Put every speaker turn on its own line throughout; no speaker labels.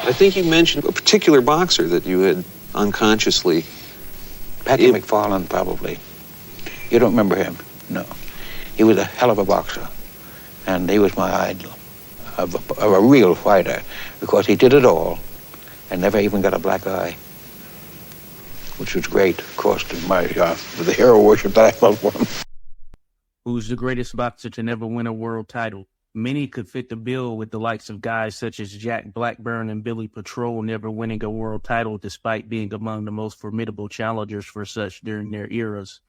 I think you mentioned a particular boxer that you had unconsciously...
Packey McFarland, probably. You don't remember him? No. He was a hell of a boxer, and he was my idol of a real fighter, because he did it all and never even got a black eye, which was great, of course, to the hero worship that I felt for him.
Who's the greatest boxer to never win a world title? Many could fit the bill, with the likes of guys such as Jack Blackburn and Billy Patrol never winning a world title despite being among the most formidable challengers for such during their eras.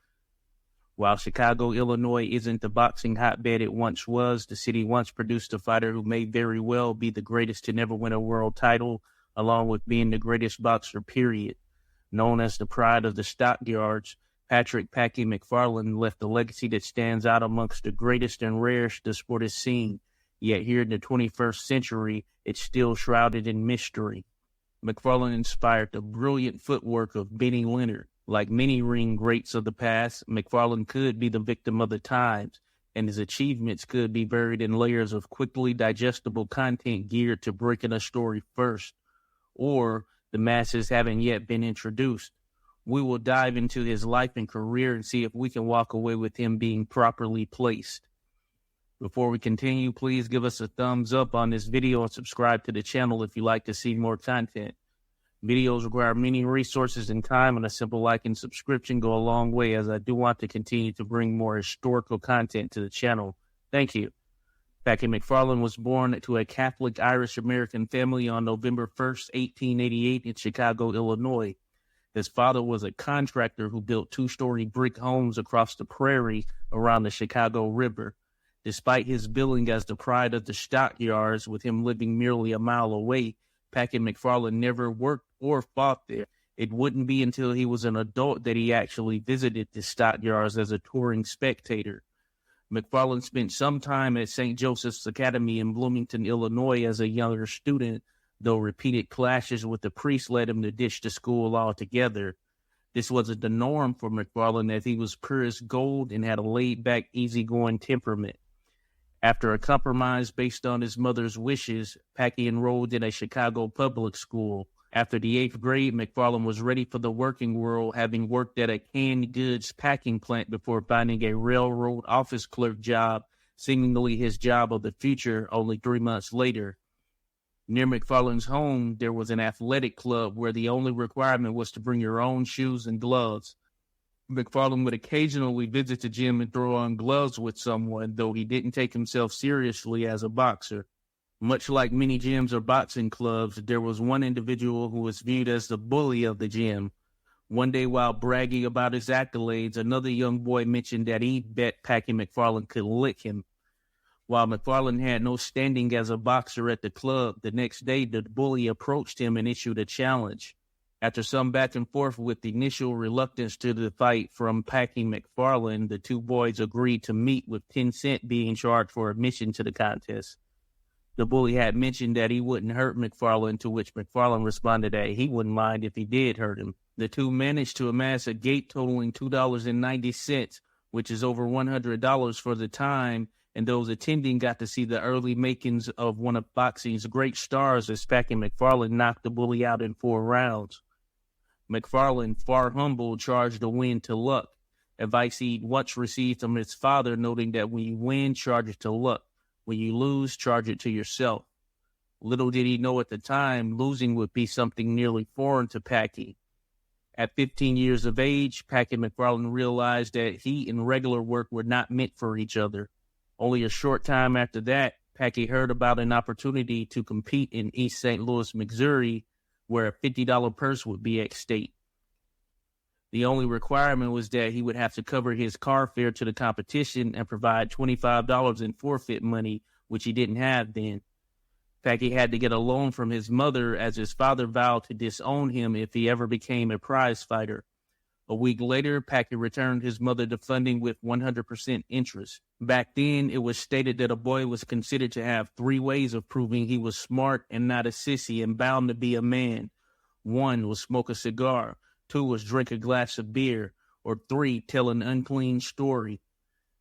While Chicago, Illinois isn't the boxing hotbed it once was, the city once produced a fighter who may very well be the greatest to never win a world title, along with being the greatest boxer, period. Known as the pride of the stockyards, Patrick Packey McFarland left a legacy that stands out amongst the greatest and rarest the sport has seen, yet here in the 21st century, it's still shrouded in mystery. McFarland inspired the brilliant footwork of Benny Leonard. Like many ring greats of the past, McFarland could be the victim of the times, and his achievements could be buried in layers of quickly digestible content geared to breaking a story first, or the masses haven't yet been introduced. We will dive into his life and career and see if we can walk away with him being properly placed. Before we continue, please give us a thumbs up on this video and subscribe to the channel if you like to see more content. Videos require many resources and time, and a simple like and subscription go a long way, as I do want to continue to bring more historical content to the channel. Thank you. Packey McFarland was born to a Catholic Irish-American family on November 1st, 1888 in Chicago, Illinois. His father was a contractor who built two-story brick homes across the prairie around the Chicago River. Despite his billing as the pride of the stockyards, with him living merely a mile away, Packey McFarland never worked or fought there. It wouldn't be until he was an adult that he actually visited the stockyards as a touring spectator. McFarland spent some time at St. Joseph's Academy in Bloomington, Illinois as a younger student, though repeated clashes with the priest led him to ditch the school altogether. This wasn't the norm for McFarland, as he was pure as gold and had a laid-back, easygoing temperament. After a compromise based on his mother's wishes, Packey enrolled in a Chicago public school. After the 8th grade, McFarland was ready for the working world, having worked at a canned goods packing plant before finding a railroad office clerk job, seemingly his job of the future, only 3 months later. Near McFarland's home, there was an athletic club where the only requirement was to bring your own shoes and gloves. McFarland would occasionally visit the gym and throw on gloves with someone, though he didn't take himself seriously as a boxer. Much like many gyms or boxing clubs, there was one individual who was viewed as the bully of the gym. One day, while bragging about his accolades, another young boy mentioned that he bet Packey McFarland could lick him. While McFarland had no standing as a boxer at the club, the next day the bully approached him and issued a challenge. After some back and forth with initial reluctance to the fight from Packey McFarland, the two boys agreed to meet, with 10 cents being charged for admission to the contest. The bully had mentioned that he wouldn't hurt McFarland, to which McFarland responded that he wouldn't mind if he did hurt him. The two managed to amass a gate totaling $2.90, which is over $100 for the time, and those attending got to see the early makings of one of boxing's great stars, as Packey McFarland knocked the bully out in 4 rounds. McFarland, far humbled, charged the win to luck, advice he'd once received from his father, noting that when you win, charge it to luck. When you lose, charge it to yourself. Little did he know at the time, losing would be something nearly foreign to Packey. At 15 years of age, Packey McFarland realized that he and regular work were not meant for each other. Only a short time after that, Packey heard about an opportunity to compete in East St. Louis, Missouri, where a $50 purse would be at stake. The only requirement was that he would have to cover his car fare to the competition and provide $25 in forfeit money, which he didn't have then. Packey had to get a loan from his mother, as his father vowed to disown him if he ever became a prize fighter. A week later, Packey returned his mother the funding with 100% interest. Back then, it was stated that a boy was considered to have 3 ways of proving he was smart and not a sissy and bound to be a man. 1 was smoke a cigar, 2 was drink a glass of beer, or 3, tell an unclean story.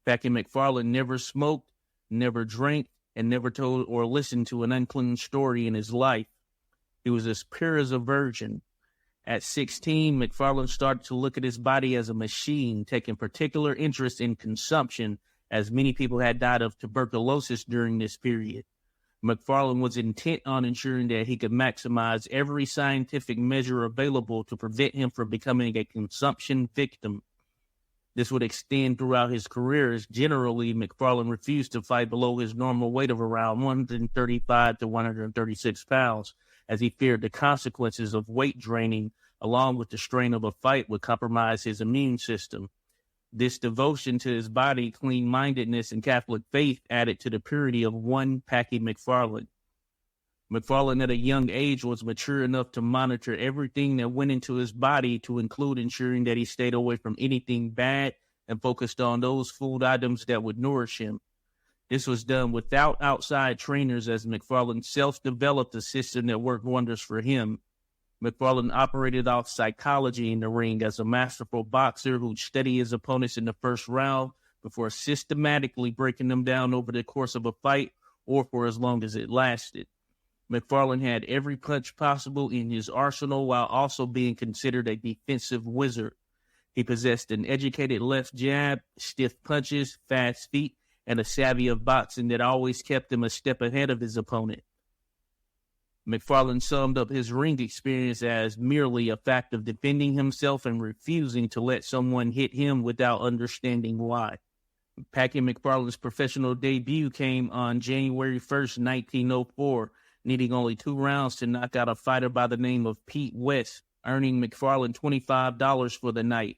Packey McFarland never smoked, never drank, and never told or listened to an unclean story in his life. He was as pure as a virgin. At 16, McFarland started to look at his body as a machine, taking particular interest in consumption, as many people had died of tuberculosis during this period. McFarland was intent on ensuring that he could maximize every scientific measure available to prevent him from becoming a consumption victim. This would extend throughout his career, as generally McFarland refused to fight below his normal weight of around 135 to 136 pounds, as he feared the consequences of weight draining, along with the strain of a fight, would compromise his immune system. This devotion to his body, clean-mindedness, and Catholic faith added to the purity of one Packey McFarland. McFarland at a young age was mature enough to monitor everything that went into his body, to include ensuring that he stayed away from anything bad and focused on those food items that would nourish him. This was done without outside trainers, as McFarland self-developed a system that worked wonders for him. McFarland operated off psychology in the ring as a masterful boxer who'd study his opponents in the first round before systematically breaking them down over the course of a fight or for as long as it lasted. McFarland had every punch possible in his arsenal while also being considered a defensive wizard. He possessed an educated left jab, stiff punches, fast feet, and a savvy of boxing that always kept him a step ahead of his opponent. McFarland summed up his ring experience as merely a fact of defending himself and refusing to let someone hit him without understanding why. Packey McFarland's professional debut came on January 1st, 1904, needing only 2 rounds to knock out a fighter by the name of Pete West, earning McFarland $25 for the night.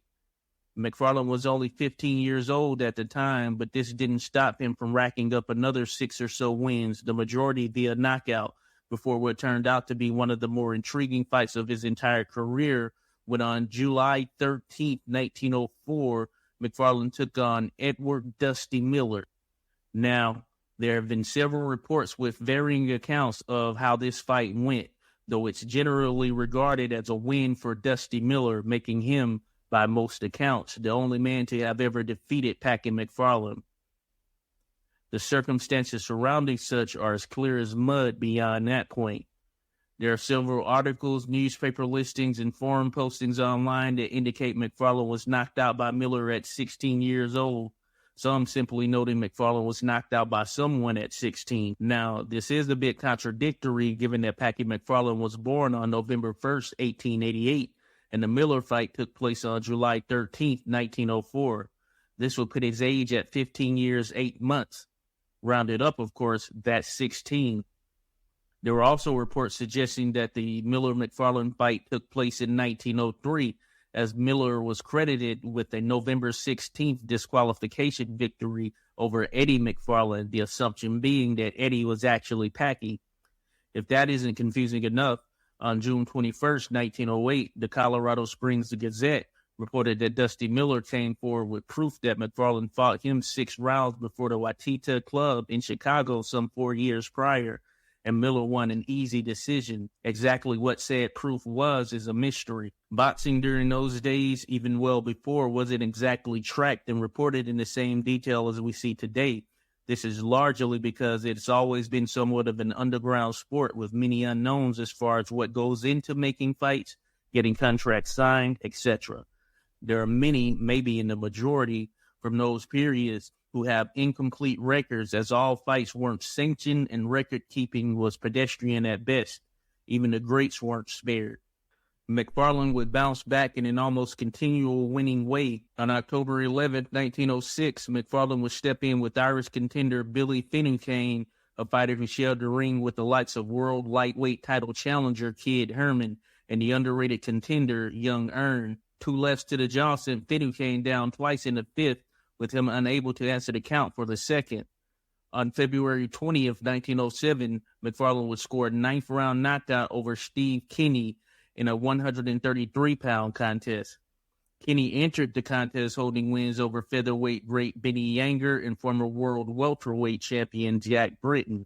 McFarland was only 15 years old at the time, but this didn't stop him from racking up another 6 or so wins, the majority via knockout, before what turned out to be one of the more intriguing fights of his entire career, when on July 13th, 1904, McFarland took on Edward Dusty Miller. Now, there have been several reports with varying accounts of how this fight went, though it's generally regarded as a win for Dusty Miller, making him, by most accounts, the only man to have ever defeated Packey McFarland. The circumstances surrounding such are as clear as mud beyond that point. There are several articles, newspaper listings, and forum postings online that indicate McFarland was knocked out by Miller at 16 years old, some simply noting McFarland was knocked out by someone at 16. Now, this is a bit contradictory given that Packey McFarland was born on November 1st, 1888, and the Miller fight took place on July 13th, 1904. This would put his age at 15 years, 8 months. Rounded up, of course, that's 16. There were also reports suggesting that the Miller-McFarland fight took place in 1903, as Miller was credited with a November 16th disqualification victory over Eddie McFarland, the assumption being that Eddie was actually Packey. If that isn't confusing enough, on June 21st, 1908, the Colorado Springs Gazette reported that Dusty Miller came forward with proof that McFarland fought him 6 rounds before the Watita Club in Chicago some 4 years prior, and Miller won an easy decision. Exactly what said proof was is a mystery. Boxing during those days, even well before, wasn't exactly tracked and reported in the same detail as we see today. This is largely because it's always been somewhat of an underground sport with many unknowns as far as what goes into making fights, getting contracts signed, etc. There are many, maybe in the majority, from those periods who have incomplete records, as all fights weren't sanctioned and record-keeping was pedestrian at best. Even the greats weren't spared. McFarland would bounce back in an almost continual winning way. On October 11, 1906, McFarland would step in with Irish contender Billy Finucane, a fighter who shared the ring with the likes of world lightweight title challenger Kid Herman and the underrated contender Young Earn. 2 lefts to the jaw sent Finucane down twice in the 5th, with him unable to answer the count for the 2nd. On February 20th, 1907, McFarland would score a 9th round knockout over Steve Kinney in a 133-pound contest. Kinney entered the contest holding wins over featherweight great Benny Yanger and former world welterweight champion Jack Britton.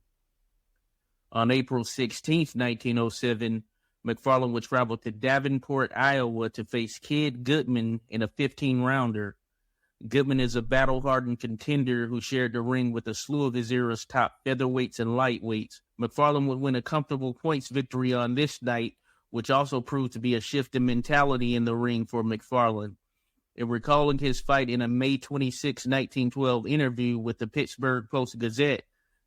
On April 16th, 1907, McFarland would travel to Davenport, Iowa to face Kid Goodman in a 15-rounder. Goodman is a battle-hardened contender who shared the ring with a slew of his era's top featherweights and lightweights. McFarland would win a comfortable points victory on this night, which also proved to be a shift in mentality in the ring for McFarland. In recalling his fight in a May 26, 1912 interview with the Pittsburgh Post-Gazette,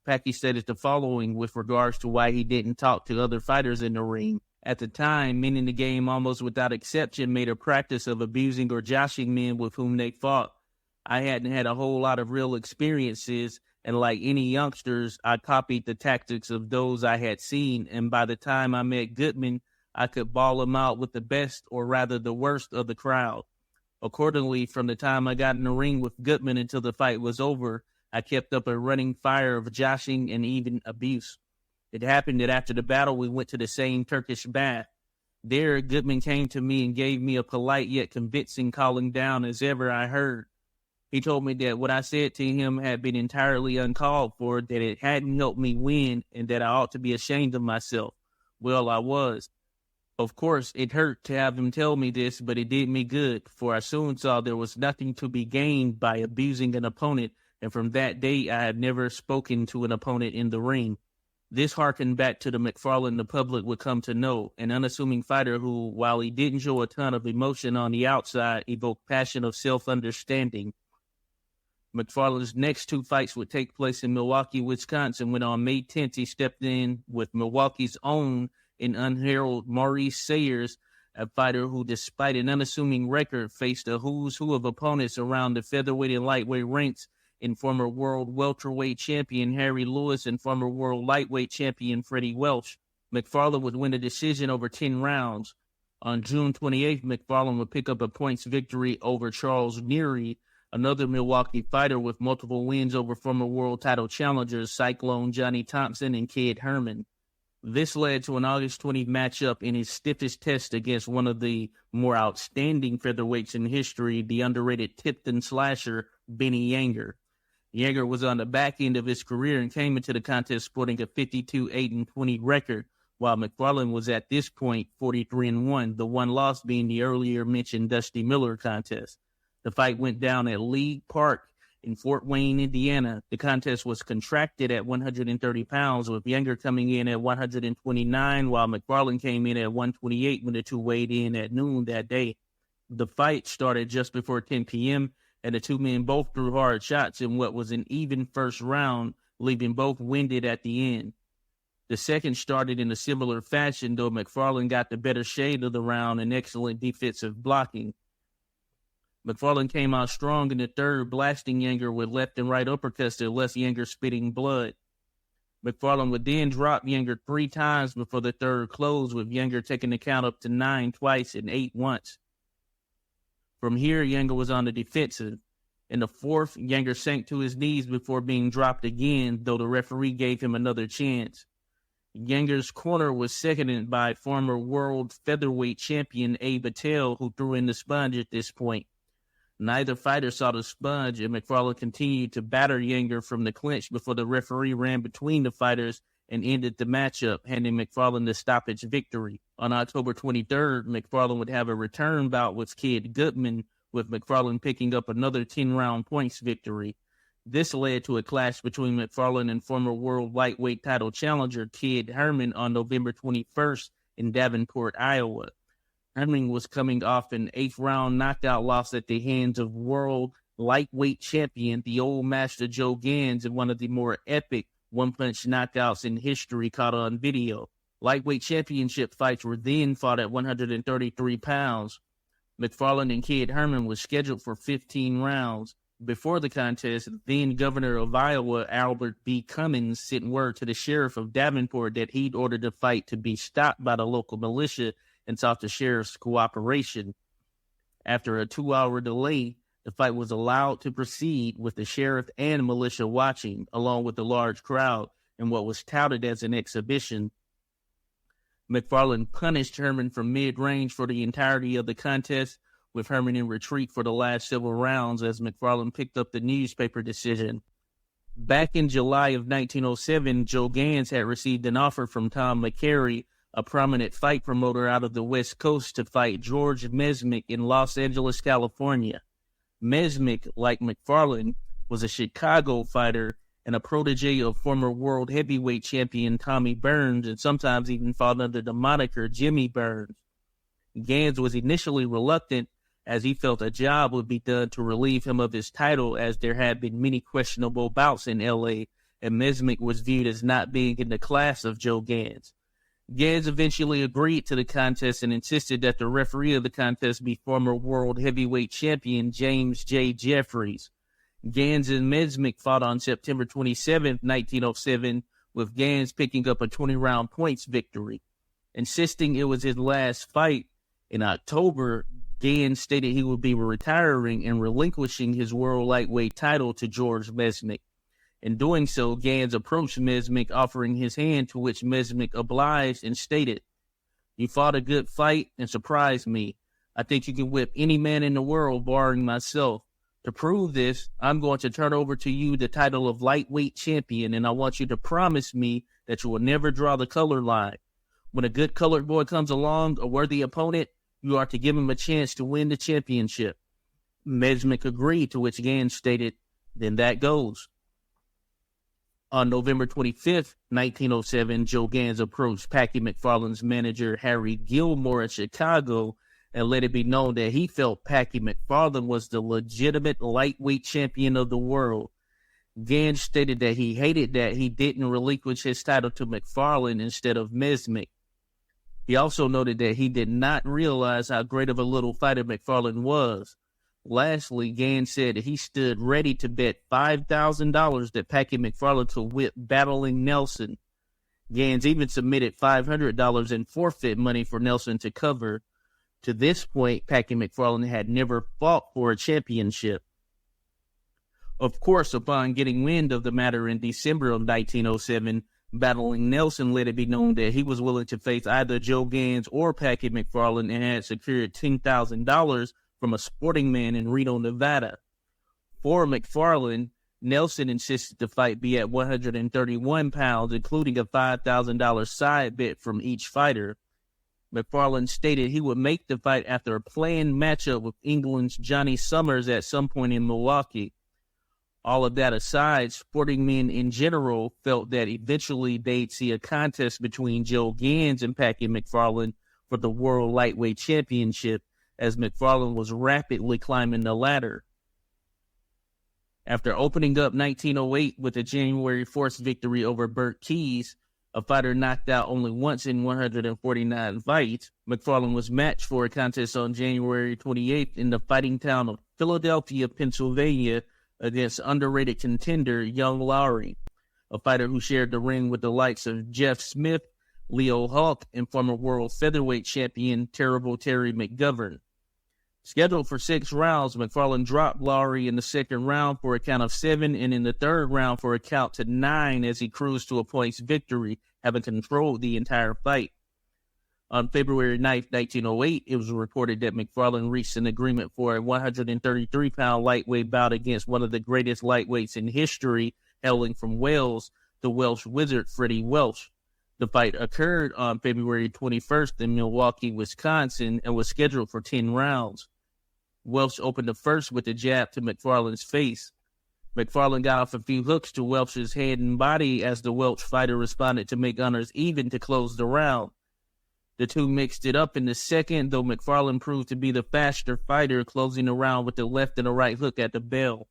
Packey said the following with regards to why he didn't talk to other fighters in the ring. At the time, men in the game almost without exception made a practice of abusing or joshing men with whom they fought. I hadn't had a whole lot of real experiences, and like any youngsters, I copied the tactics of those I had seen, and by the time I met Goodman, I could ball him out with the best, or rather the worst, of the crowd. Accordingly, from the time I got in the ring with Goodman until the fight was over, I kept up a running fire of joshing and even abuse. It happened that after the battle, we went to the same Turkish bath. There, Goodman came to me and gave me a polite yet convincing calling down as ever I heard. He told me that what I said to him had been entirely uncalled for, that it hadn't helped me win, and that I ought to be ashamed of myself. Well, I was. Of course, it hurt to have him tell me this, but it did me good, for I soon saw there was nothing to be gained by abusing an opponent, and from that day I have never spoken to an opponent in the ring. This harkened back to the McFarland the public would come to know, an unassuming fighter who, while he didn't show a ton of emotion on the outside, evoked passion of self-understanding. McFarland's next two fights would take place in Milwaukee, Wisconsin, when on May 10th he stepped in with Milwaukee's own and unheralded Maurice Sayers, a fighter who, despite an unassuming record, faced a who's who of opponents around the featherweight and lightweight ranks in former world welterweight champion Harry Lewis and former world lightweight champion Freddy Welsh. McFarland would win a decision over 10 rounds. On June 28th, McFarland would pick up a points victory over Charles Neary, another Milwaukee fighter with multiple wins over former world title challengers Cyclone Johnny Thompson and Kid Herman. This led to an August 20th matchup in his stiffest test against one of the more outstanding featherweights in history, the underrated Tipton slasher, Benny Yanger. Yanger was on the back end of his career and came into the contest sporting a 52-8-20 record, while McFarland was at this point 43-1, the one loss being the earlier mentioned Dusty Miller contest. The fight went down at League Park in Fort Wayne, Indiana. The contest was contracted at 130 pounds, with Yanger coming in at 129, while McFarland came in at 128 when the two weighed in at noon that day. The fight started just before 10 p.m., and the two men both threw hard shots in what was an even first round, leaving both winded at the end. The second started in a similar fashion, though McFarland got the better shade of the round and excellent defensive blocking. McFarland came out strong in the third, blasting Yanger with left and right uppercuts that left Yanger spitting blood. McFarland would then drop Yanger 3 times before the third closed, with Yanger taking the count up to 9 twice and 8 once. From here, Yanger was on the defensive. In the fourth, Yanger sank to his knees before being dropped again, though the referee gave him another chance. Yanger's corner was seconded by former world featherweight champion Abe Attell, who threw in the sponge at this point. Neither fighter saw the sponge, and McFarland continued to batter Yanger from the clinch before the referee ran between the fighters and ended the matchup, handing McFarland the stoppage victory. On October 23rd, McFarland would have a return bout with Kid Goodman, with McFarland picking up another 10-round points victory. This led to a clash between McFarland and former world lightweight title challenger Kid Herman on November 21st in Davenport, Iowa. Herman was coming off an 8th-round knockout loss at the hands of world lightweight champion, the old master Joe Gans, in one of the more epic one-punch knockouts in history caught on video. Lightweight championship fights were then fought at 133 pounds. McFarland and Kid Herman was scheduled for 15 rounds. Before the contest, then governor of Iowa, Albert B. Cummins, sent word to the sheriff of Davenport that he'd ordered the fight to be stopped by the local militia and sought the sheriff's cooperation. After a 2-hour delay, the fight was allowed to proceed with the sheriff and militia watching, along with a large crowd, in what was touted as an exhibition. McFarland punished Herman from mid-range for the entirety of the contest, with Herman in retreat for the last several rounds as McFarland picked up the newspaper decision. Back in July of 1907, Joe Gans had received an offer from Tom McCary, a prominent fight promoter out of the West Coast, to fight George Mesmick in Los Angeles, California. Mesmick, like McFarland, was a Chicago fighter and a protege of former world heavyweight champion Tommy Burns, and sometimes even fought under the moniker Jimmy Burns. Gans was initially reluctant, as he felt a job would be done to relieve him of his title, as there had been many questionable bouts in L.A., and Mesmic was viewed as not being in the class of Joe Gans. Gans eventually agreed to the contest and insisted that the referee of the contest be former world heavyweight champion James J. Jeffries. Gans and Mesmic fought on September 27, 1907, with Gans picking up a 20-round points victory. Insisting it was his last fight, in October, Gans stated he would be retiring and relinquishing his world lightweight title to George Mesmic. In doing so, Gans approached Mesmic, offering his hand, to which Mesmic obliged and stated, "You fought a good fight and surprised me. I think you can whip any man in the world, barring myself. To prove this, I'm going to turn over to you the title of lightweight champion, and I want you to promise me that you will never draw the color line. When a good colored boy comes along, a worthy opponent, you are to give him a chance to win the championship." Mesmic agreed, to which Gans stated, "Then that goes." On November 25th, 1907, Joe Gans approached Packey McFarland's manager, Harry Gilmore, in Chicago, and let it be known that he felt Packey McFarland was the legitimate lightweight champion of the world. Gans stated that he hated that he didn't relinquish his title to McFarland instead of Mesmic. He also noted that he did not realize how great of a little fighter McFarland was. Lastly, Gans said that he stood ready to bet $5,000 that Packey McFarland could whip Battling Nelson. Gans even submitted $500 in forfeit money for Nelson to cover. To this point, Packey McFarland had never fought for a championship. Of course, upon getting wind of the matter in December of 1907, Battling Nelson let it be known that he was willing to face either Joe Gans or Packey McFarland, and had secured $10,000 from a sporting man in Reno, Nevada. For McFarland, Nelson insisted the fight be at 131 pounds, including a $5,000 side bet from each fighter. McFarland stated he would make the fight after a planned matchup with England's Johnny Summers at some point in Milwaukee. All of that aside, sporting men in general felt that eventually they'd see a contest between Joe Gans and Packey McFarland for the World Lightweight Championship, as McFarland was rapidly climbing the ladder. After opening up 1908 with a January 4th victory over Burt Keys, a fighter knocked out only once in 149 fights, McFarland was matched for a contest on January 28th in the fighting town of Philadelphia, Pennsylvania, against underrated contender Young Lowry, a fighter who shared the ring with the likes of Jeff Smith, Leo Hawk, and former world featherweight champion Terrible Terry McGovern. Scheduled for 6 rounds, McFarland dropped Lowry in the second round for a count of 7, and in the third round for a count to 9, as he cruised to a points victory, having controlled the entire fight. On February 9th, 1908, it was reported that McFarland reached an agreement for a 133-pound lightweight bout against one of the greatest lightweights in history, hailing from Wales, the Welsh wizard Freddy Welsh. The fight occurred on February 21st in Milwaukee, Wisconsin, and was scheduled for 10 rounds. Welsh opened the first with a jab to McFarland's face. McFarland got off a few hooks to Welsh's head and body as the Welsh fighter responded to make honors even to close the round. The two mixed it up in the second, though McFarland proved to be the faster fighter, closing the round with the left and a right hook at the bell.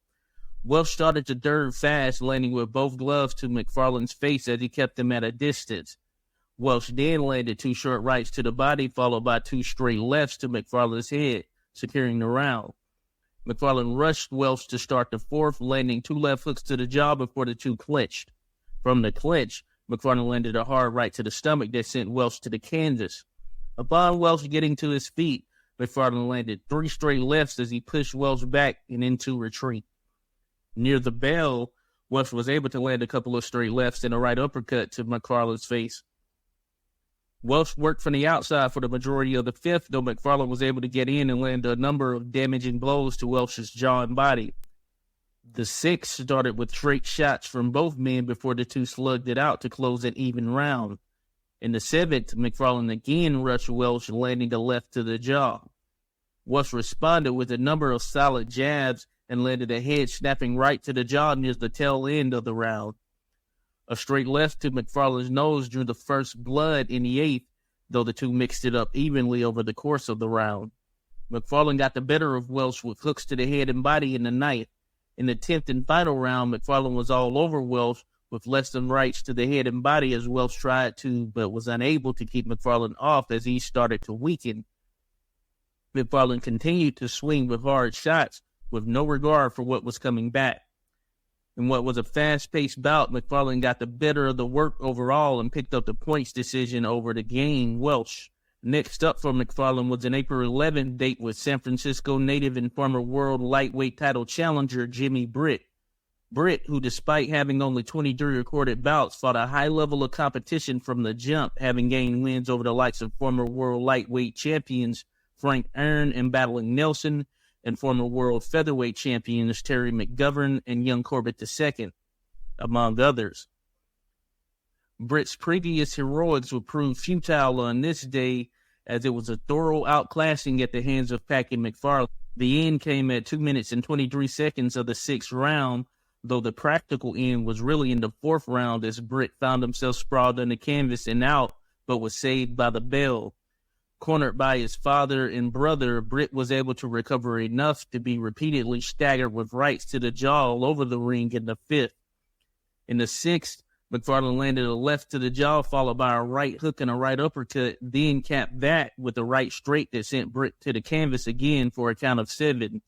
Welsh started the third fast, landing with both gloves to McFarland's face as he kept him at a distance. Welsh then landed 2 short rights to the body, followed by 2 straight lefts to McFarland's head, securing the round. McFarland rushed Welsh to start the fourth, landing 2 left hooks to the jaw before the two clinched. From the clinch, McFarland landed a hard right to the stomach that sent Welsh to the canvas. Upon Welsh getting to his feet, McFarland landed 3 straight lefts as he pushed Welsh back and into retreat. Near the bell, Welsh was able to land a couple of straight lefts and a right uppercut to McFarland's face. Welsh worked from the outside for the majority of the fifth, though McFarland was able to get in and land a number of damaging blows to Welsh's jaw and body. The sixth started with straight shots from both men before the two slugged it out to close an even round. In the seventh, McFarland again rushed Welsh, landing a left to the jaw. Welsh responded with a number of solid jabs, and landed a head snapping right to the jaw near the tail end of the round. A straight left to McFarland's nose drew the first blood in the 8th, though the two mixed it up evenly over the course of the round. McFarland got the better of Welsh with hooks to the head and body in the 9th. In the 10th and final round, McFarland was all over Welsh with less than rights to the head and body as Welsh tried to, but was unable to keep McFarland off as he started to weaken. McFarland continued to swing with hard shots with no regard for what was coming back. In what was a fast-paced bout, McFarland got the better of the work overall and picked up the points decision over the game Welsh. Next up for McFarland was an April 11th date with San Francisco native and former world lightweight title challenger Jimmy Britt. Britt, who despite having only 23 recorded bouts, fought a high level of competition from the jump, having gained wins over the likes of former world lightweight champions Frank Aaron and battling Nelson, and former world featherweight champions Terry McGovern and Young Corbett II, among others. Britt's previous heroics would prove futile on this day, as it was a thorough outclassing at the hands of Packey McFarland. The end came at 2 minutes and 23 seconds of the 6th round, though the practical end was really in the 4th round as Britt found himself sprawled on the canvas and out, but was saved by the bell. Cornered by his father and brother, Britt was able to recover enough to be repeatedly staggered with rights to the jaw all over the ring in the 5th. In the 6th, McFarland landed a left to the jaw, followed by a right hook and a right uppercut, then capped that with a right straight that sent Britt to the canvas again for a count of 7.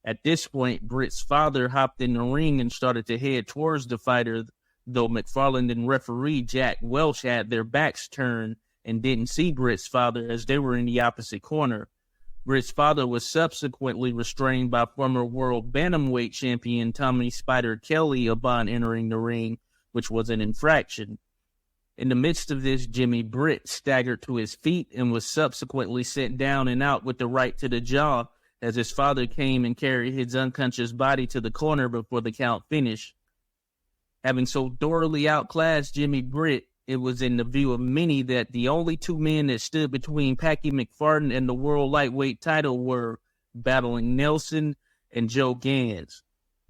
At this point, Britt's father hopped in the ring and started to head towards the fighter, though McFarland and referee Jack Welsh had their backs turned and didn't see Britt's father as they were in the opposite corner. Britt's father was subsequently restrained by former world bantamweight champion Tommy Spider Kelly upon entering the ring, which was an infraction. In the midst of this, Jimmy Britt staggered to his feet and was subsequently sent down and out with the right to the jaw as his father came and carried his unconscious body to the corner before the count finished. Having so thoroughly outclassed Jimmy Britt, it was in the view of many that the only two men that stood between Packey McFarland and the world lightweight title were battling Nelson and Joe Gans.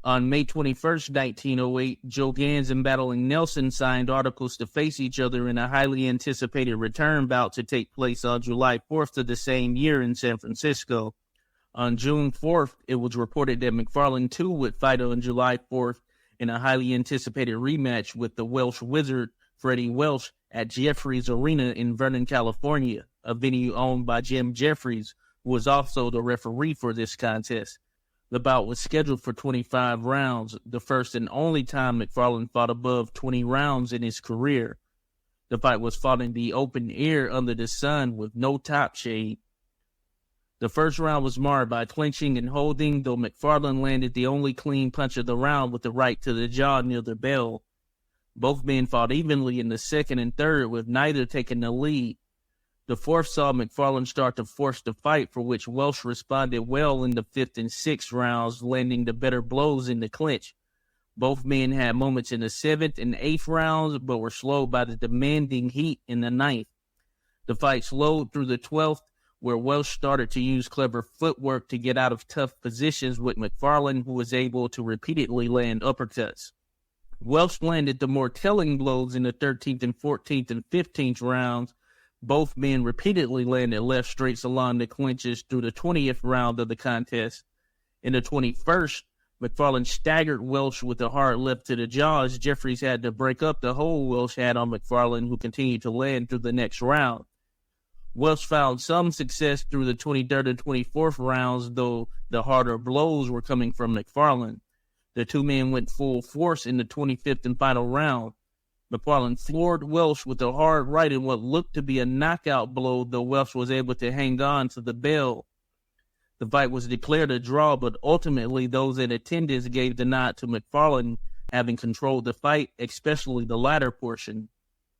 On May 21st, 1908, Joe Gans and battling Nelson signed articles to face each other in a highly anticipated return bout to take place on July 4th of the same year in San Francisco. On June 4th, it was reported that McFarland too would fight on July 4th in a highly anticipated rematch with the Welsh Wizard Freddy Welsh at Jeffries Arena in Vernon, California, a venue owned by Jim Jeffries, who was also the referee for this contest. The bout was scheduled for 25 rounds, the first and only time McFarland fought above 20 rounds in his career. The fight was fought in the open air under the sun with no top shade. The first round was marred by clinching and holding, though McFarland landed the only clean punch of the round with the right to the jaw near the bell. Both men fought evenly in the 2nd and 3rd, with neither taking the lead. The 4th saw McFarland start to force the fight, for which Welsh responded well in the 5th and 6th rounds, landing the better blows in the clinch. Both men had moments in the 7th and 8th rounds, but were slowed by the demanding heat in the 9th. The fight slowed through the 12th, where Welsh started to use clever footwork to get out of tough positions with McFarland, who was able to repeatedly land uppercuts. Welsh landed the more telling blows in the 13th and 14th and 15th rounds. Both men repeatedly landed left straights along the clinches through the 20th round of the contest. In the 21st, McFarland staggered Welsh with a hard left to the jaw as Jeffries had to break up the hold Welsh had on McFarland, who continued to land through the next round. Welsh found some success through the 23rd and 24th rounds, though the harder blows were coming from McFarland. The two men went full force in the 25th and final round. McFarland floored Welsh with a hard right in what looked to be a knockout blow, though Welsh was able to hang on to the bell. The fight was declared a draw, but ultimately those in attendance gave the nod to McFarland, having controlled the fight, especially the latter portion.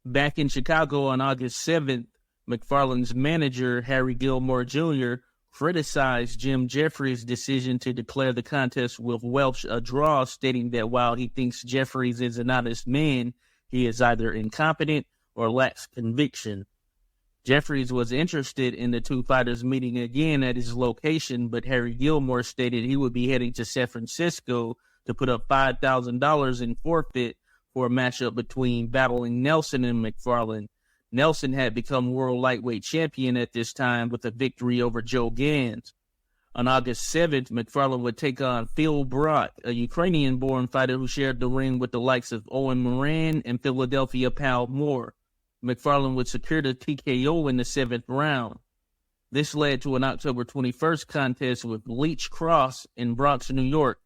Back in Chicago on August 7th, McFarland's manager, Harry Gilmore Jr., criticized Jim Jeffries' decision to declare the contest with Welsh a draw, stating that while he thinks Jeffries is an honest man, he is either incompetent or lacks conviction. Jeffries was interested in the two fighters meeting again at his location, but Harry Gilmore stated he would be heading to San Francisco to put up $5,000 in forfeit for a matchup between battling Nelson and McFarland. Nelson had become world lightweight champion at this time with a victory over Joe Gans. On August 7th, McFarland would take on Phil Brock, a Ukrainian-born fighter who shared the ring with the likes of Owen Moran and Philadelphia Pal Moore. McFarland would secure the TKO in the 7th round. This led to an October 21st contest with Leech Cross in Bronx, New York.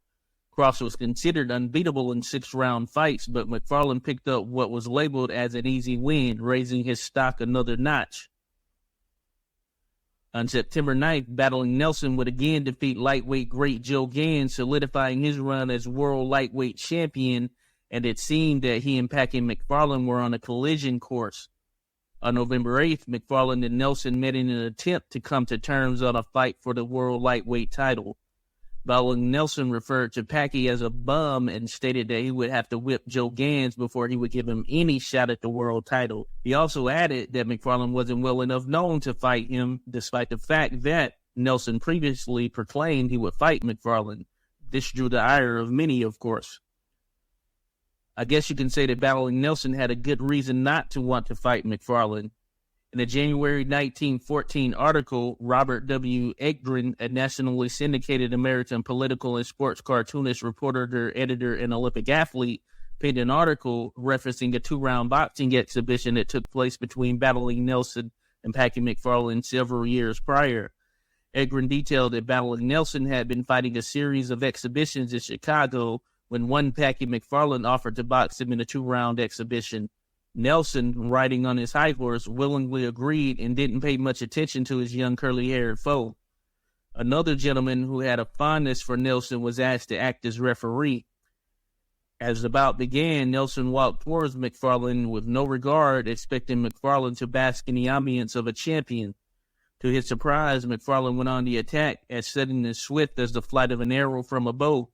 Cross was considered unbeatable in 6-round fights, but McFarland picked up what was labeled as an easy win, raising his stock another notch. On September 9th, battling Nelson would again defeat lightweight great Joe Gans, solidifying his run as world lightweight champion, and it seemed that he and Packey McFarland were on a collision course. On November 8th, McFarland and Nelson met in an attempt to come to terms on a fight for the world lightweight title. Battling Nelson referred to Packey as a bum and stated that he would have to whip Joe Gans before he would give him any shot at the world title. He also added that McFarland wasn't well enough known to fight him, despite the fact that Nelson previously proclaimed he would fight McFarland. This drew the ire of many, of course. I guess you can say that battling Nelson had a good reason not to want to fight McFarland. In a January 1914 article, Robert W. Egdren, a nationally syndicated American political and sports cartoonist, reporter, editor, and Olympic athlete, penned an article referencing a 2-round boxing exhibition that took place between battling Nelson and Packey McFarland several years prior. Egdren detailed that battling Nelson had been fighting a series of exhibitions in Chicago when one Packey McFarland offered to box him in a 2-round exhibition. Nelson, riding on his high horse, willingly agreed and didn't pay much attention to his young curly-haired foe. Another gentleman who had a fondness for Nelson was asked to act as referee. As the bout began, Nelson walked towards McFarland with no regard, expecting McFarland to bask in the ambience of a champion. To his surprise, McFarland went on the attack, as sudden and swift as the flight of an arrow from a bow.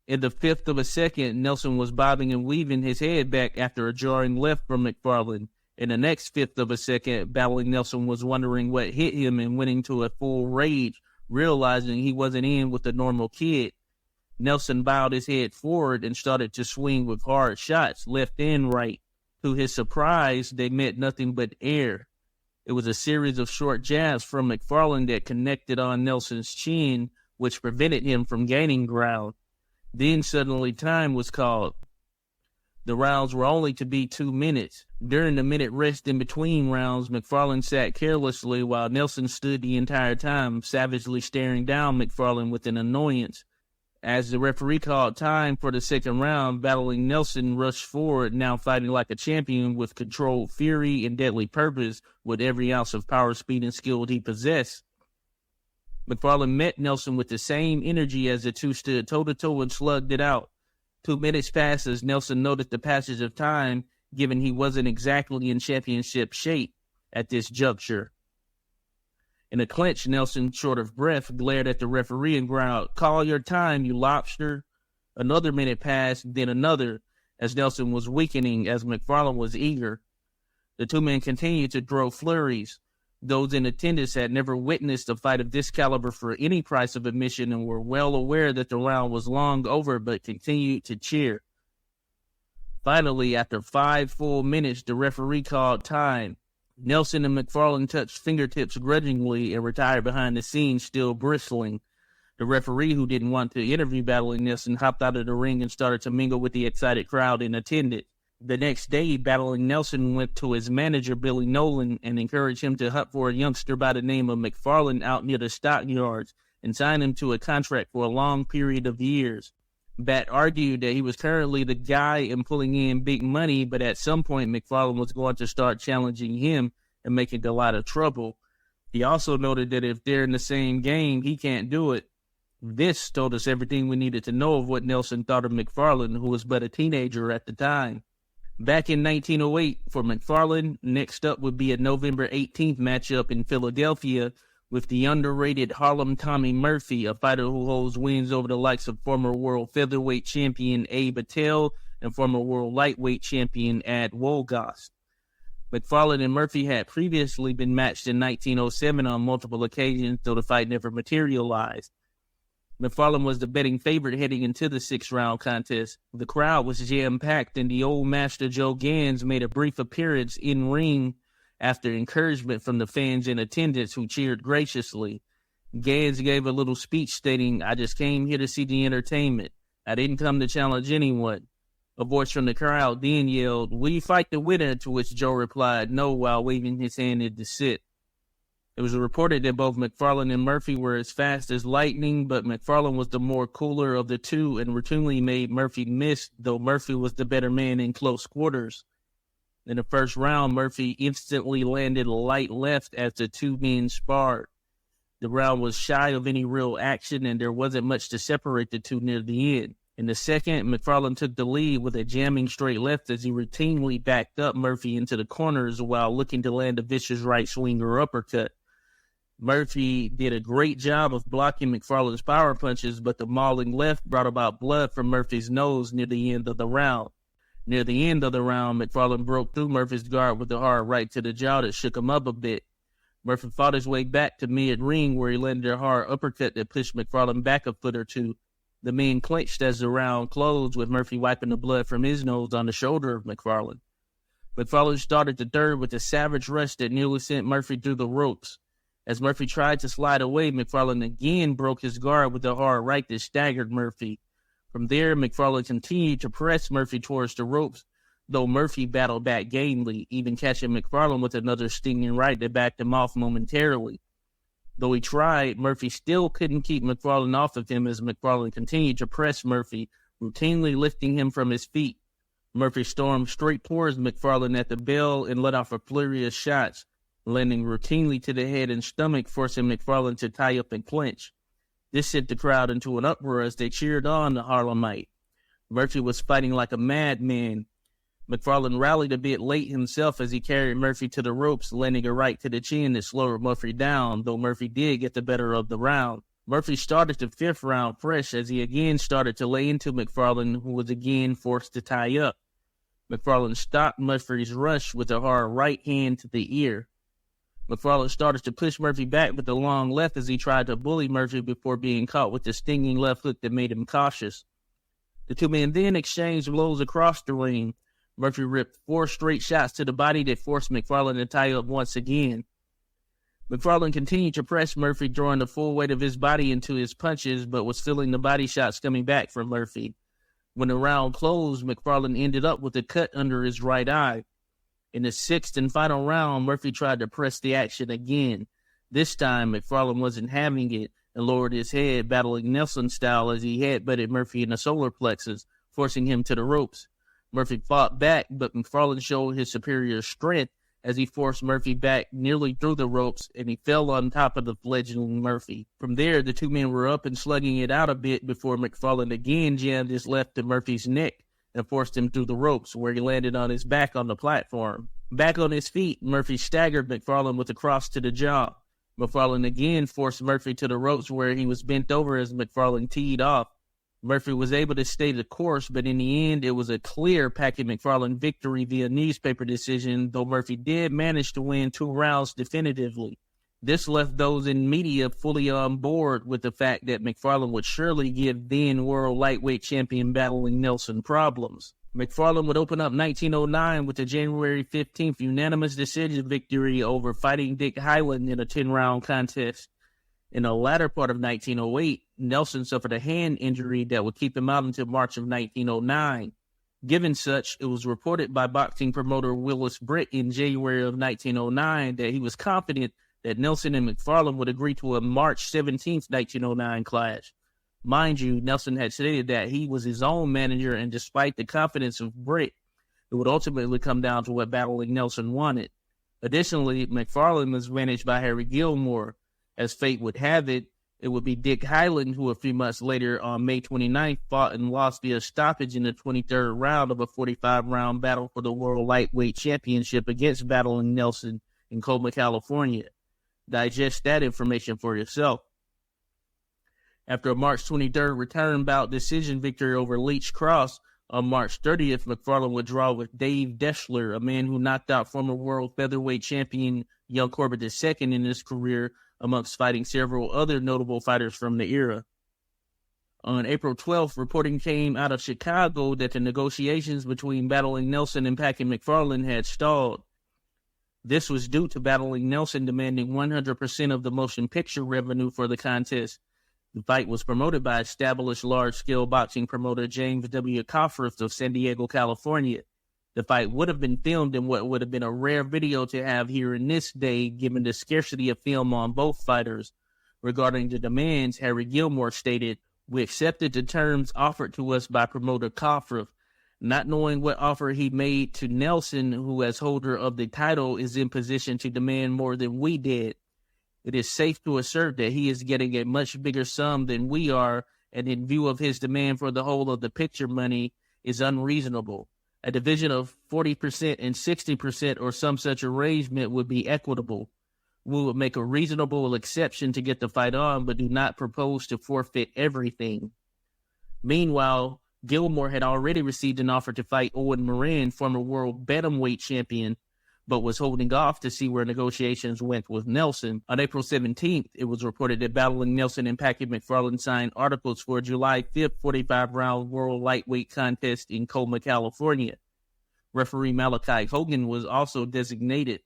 In the 1/5 of a second, Nelson was bobbing and weaving his head back after a jarring left from McFarland. In the next 1/5 of a second, battling Nelson was wondering what hit him and went into a full rage, realizing he wasn't in with the normal kid. Nelson bowed his head forward and started to swing with hard shots, left and right. To his surprise, they met nothing but air. It was a series of short jabs from McFarland that connected on Nelson's chin, which prevented him from gaining ground. Then suddenly time was called. The rounds were only to be 2 minutes. During the minute rest in between rounds, McFarland sat carelessly while Nelson stood the entire time, savagely staring down McFarland with an annoyance. As the referee called time for the second round, battling Nelson rushed forward, now fighting like a champion with controlled fury and deadly purpose, with every ounce of power, speed, and skill he possessed. McFarland met Nelson with the same energy as the two stood toe-to-toe and slugged it out. 2 minutes passed as Nelson noticed the passage of time, given he wasn't exactly in championship shape at this juncture. In a clinch, Nelson, short of breath, glared at the referee and growled, "Call your time, you lobster." Another minute passed, then another, as Nelson was weakening as McFarland was eager. The two men continued to throw flurries. Those in attendance had never witnessed a fight of this caliber for any price of admission and were well aware that the round was long over, but continued to cheer. Finally, after 5 full minutes, the referee called time. Nelson and McFarland touched fingertips grudgingly and retired behind the scenes, still bristling. The referee, who didn't want to interview battling Nelson, hopped out of the ring and started to mingle with the excited crowd in attendance. The next day, battling Nelson went to his manager, Billy Nolan, and encouraged him to hunt for a youngster by the name of McFarland out near the stockyards and sign him to a contract for a long period of years. Bat argued that he was currently the guy and pulling in big money, but at some point McFarland was going to start challenging him and making a lot of trouble. He also noted that if they're in the same game, he can't do it. This told us everything we needed to know of what Nelson thought of McFarland, who was but a teenager at the time. Back in 1908, for McFarland, next up would be a November 18th matchup in Philadelphia with the underrated Harlem Tommy Murphy, a fighter who holds wins over the likes of former world featherweight champion Abe Attell and former world lightweight champion Ad Wolgast. McFarland and Murphy had previously been matched in 1907 on multiple occasions, though the fight never materialized. McFarland was the betting favorite heading into the 6th-round contest. The crowd was jam-packed, and the old master Joe Gans made a brief appearance in ring after encouragement from the fans in attendance who cheered graciously. Gans gave a little speech stating, "I just came here to see the entertainment. I didn't come to challenge anyone." A voice from the crowd then yelled, "Will you fight the winner?" To which Joe replied, "No," while waving his hand in to sit. It was reported that both McFarland and Murphy were as fast as lightning, but McFarland was the more cooler of the two and routinely made Murphy miss, though Murphy was the better man in close quarters. In the first round, Murphy instantly landed a light left as the two men sparred. The round was shy of any real action, and there wasn't much to separate the two near the end. In the second, McFarland took the lead with a jamming straight left as he routinely backed up Murphy into the corners while looking to land a vicious right swing or uppercut. Murphy did a great job of blocking McFarland's power punches, but the mauling left brought about blood from Murphy's nose near the end of the round. Near the end of the round, McFarland broke through Murphy's guard with a hard right to the jaw that shook him up a bit. Murphy fought his way back to mid-ring where he landed a hard uppercut that pushed McFarland back a foot or two. The men clenched as the round closed, with Murphy wiping the blood from his nose on the shoulder of McFarland. McFarland started the third with a savage rush that nearly sent Murphy through the ropes. As Murphy tried to slide away, McFarland again broke his guard with a hard right that staggered Murphy. From there, McFarland continued to press Murphy towards the ropes, though Murphy battled back gamely, even catching McFarland with another stinging right that backed him off momentarily. Though he tried, Murphy still couldn't keep McFarland off of him as McFarland continued to press Murphy, routinely lifting him from his feet. Murphy stormed straight towards McFarland at the bell and let off a flurry of shots, landing routinely to the head and stomach, forcing McFarland to tie up and clinch. This sent the crowd into an uproar as they cheered on the Harlemite. Murphy was fighting like a madman. McFarland rallied a bit late himself as he carried Murphy to the ropes, landing a right to the chin that slowed Murphy down, though Murphy did get the better of the round. Murphy started the 5th round fresh as he again started to lay into McFarland, who was again forced to tie up. McFarland stopped Murphy's rush with a hard right hand to the ear. McFarland started to push Murphy back with the long left as he tried to bully Murphy before being caught with the stinging left hook that made him cautious. The two men then exchanged blows across the ring. Murphy ripped 4 straight shots to the body that forced McFarland to tie up once again. McFarland continued to press Murphy, drawing the full weight of his body into his punches, but was feeling the body shots coming back from Murphy. When the round closed, McFarland ended up with a cut under his right eye. In the 6th and final round, Murphy tried to press the action again. This time, McFarland wasn't having it and lowered his head, battling Nelson style as he headbutted Murphy in the solar plexus, forcing him to the ropes. Murphy fought back, but McFarland showed his superior strength as he forced Murphy back nearly through the ropes, and he fell on top of the fledgling Murphy. From there, the two men were up and slugging it out a bit before McFarland again jammed his left to Murphy's neck and forced him through the ropes, where he landed on his back on the platform. Back on his feet, Murphy staggered McFarland with a cross to the jaw. McFarland again forced Murphy to the ropes, where he was bent over as McFarland teed off. Murphy was able to stay the course, but in the end, it was a clear Packey McFarland victory via newspaper decision, though Murphy did manage to win 2 rounds definitively. This left those in media fully on board with the fact that McFarland would surely give then world lightweight champion battling Nelson problems. McFarland would open up 1909 with a January 15th unanimous decision victory over Fighting Dick Hyland in a 10-round contest. In the latter part of 1908, Nelson suffered a hand injury that would keep him out until March of 1909. Given such, it was reported by boxing promoter Willis Britt in January of 1909 that he was confident that Nelson and McFarland would agree to a March 17, 1909 clash. Mind you, Nelson had stated that he was his own manager, and despite the confidence of Britt, it would ultimately come down to what battling Nelson wanted. Additionally, McFarland was managed by Harry Gilmore. As fate would have it, it would be Dick Hyland who a few months later on May 29th fought and lost via stoppage in the 23rd round of a 45-round battle for the World Lightweight Championship against battling Nelson in Colma, California. Digest that information for yourself. After a March 23rd return bout decision victory over Leech Cross, On March 30th, McFarland would draw with Dave Deschler, a man who knocked out former world featherweight champion Young Corbett II in his career, amongst fighting several other notable fighters from the era. On April 12th, reporting came out of Chicago that the negotiations between Battling Nelson and Packey McFarland had stalled. This was due to Battling Nelson demanding 100% of the motion picture revenue for the contest. The fight was promoted by established large-scale boxing promoter James W. Coffrith of San Diego, California. The fight would have been filmed in what would have been a rare video to have here in this day, given the scarcity of film on both fighters. Regarding the demands, Harry Gilmore stated, "We accepted the terms offered to us by promoter Coffrith, not knowing what offer he made to Nelson, who as holder of the title is in position to demand more than we did. It is safe to assert that he is getting a much bigger sum than we are, and in view of his demand for the whole of the picture money, is unreasonable. A division of 40% and 60% or some such arrangement would be equitable. We would make a reasonable exception to get the fight on, but do not propose to forfeit everything." Meanwhile, Gilmore had already received an offer to fight Owen Moran, former world bantamweight champion, but was holding off to see where negotiations went with Nelson. On April 17th, it was reported that Battling Nelson and Packey McFarland signed articles for a July 5th 45-round world lightweight contest in Colma, California. Referee Malachi Hogan was also designated.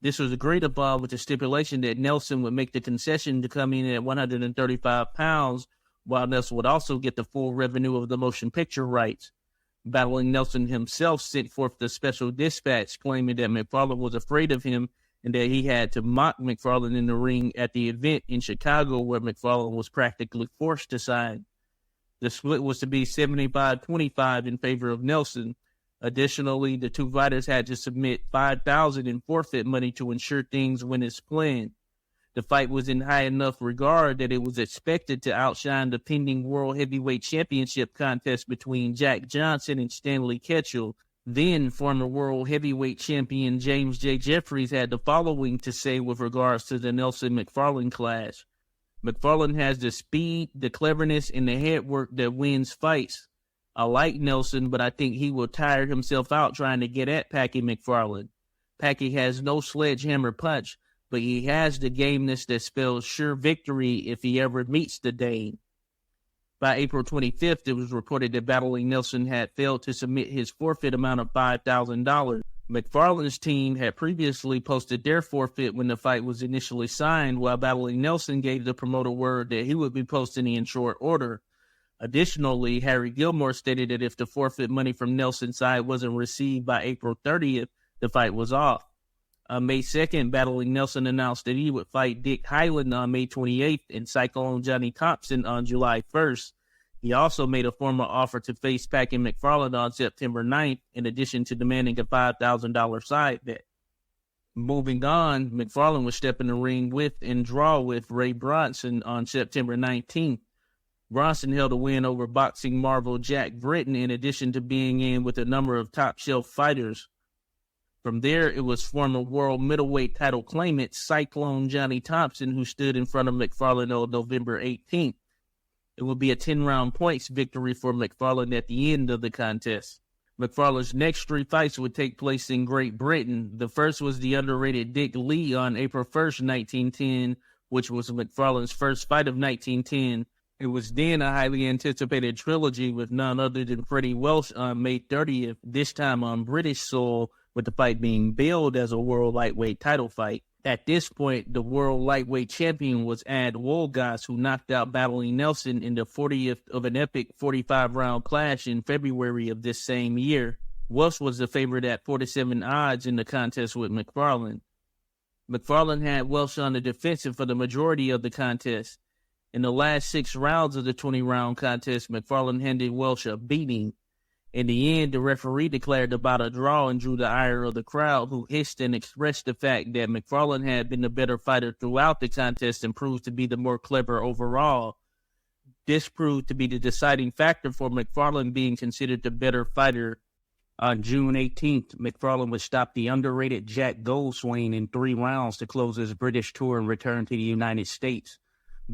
This was agreed upon with the stipulation that Nelson would make the concession to come in at 135 pounds, while Nelson would also get the full revenue of the motion picture rights. Battling Nelson himself sent forth the special dispatch claiming that McFarland was afraid of him and that he had to mock McFarland in the ring at the event in Chicago where McFarland was practically forced to sign. The split was to be 75-25 in favor of Nelson. Additionally, the two fighters had to submit $5,000 in forfeit money to ensure things went as planned. The fight was in high enough regard that it was expected to outshine the pending World Heavyweight Championship contest between Jack Johnson and Stanley Ketchel. Then, former World Heavyweight Champion James J. Jeffries had the following to say with regards to the Nelson-McFarland clash. "McFarland has the speed, the cleverness, and the head work that wins fights. I like Nelson, but I think he will tire himself out trying to get at Packey McFarland. Packey has no sledgehammer punch, but he has the gameness that spells sure victory if he ever meets the Dane." By April 25th, it was reported that Battling Nelson had failed to submit his forfeit amount of $5,000. McFarland's team had previously posted their forfeit when the fight was initially signed, while Battling Nelson gave the promoter word that he would be posting in short order. Additionally, Harry Gilmore stated that if the forfeit money from Nelson's side wasn't received by April 30th, the fight was off. On May 2nd, Battling Nelson announced that he would fight Dick Hyland on May 28th and Cyclone Johnny Thompson on July 1st. He also made a formal offer to face Packey McFarland on September 9th, in addition to demanding a $5,000 side bet. Moving on, McFarland would step in the ring with and draw with Ray Bronson on September 19th. Bronson held a win over boxing marvel Jack Britton, in addition to being in with a number of top-shelf fighters. From there, it was former world middleweight title claimant Cyclone Johnny Thompson who stood in front of McFarland on November 18th. It would be a 10-round points victory for McFarland at the end of the contest. McFarland's next three fights would take place in Great Britain. The first was the underrated Dick Lee on April 1st, 1910, which was McFarland's first fight of 1910. It was then a highly anticipated trilogy with none other than Freddy Welsh on May 30th, this time on British soil, with the fight being billed as a world lightweight title fight. At this point, the world lightweight champion was Ad Wolgast, who knocked out Battling Nelson in the 40th of an epic 45-round clash in February of this same year. Welsh was the favorite at 47 odds in the contest with McFarland. McFarland had Welsh on the defensive for the majority of the contest. In the last 6 rounds of the 20-round contest, McFarland handed Welsh a beating. In the end, the referee declared the bout a draw and drew the ire of the crowd, who hissed and expressed the fact that McFarland had been the better fighter throughout the contest and proved to be the more clever overall. This proved to be the deciding factor for McFarland being considered the better fighter. On June 18th, McFarland would stop the underrated Jack Goldswain in 3 rounds to close his British tour and return to the United States.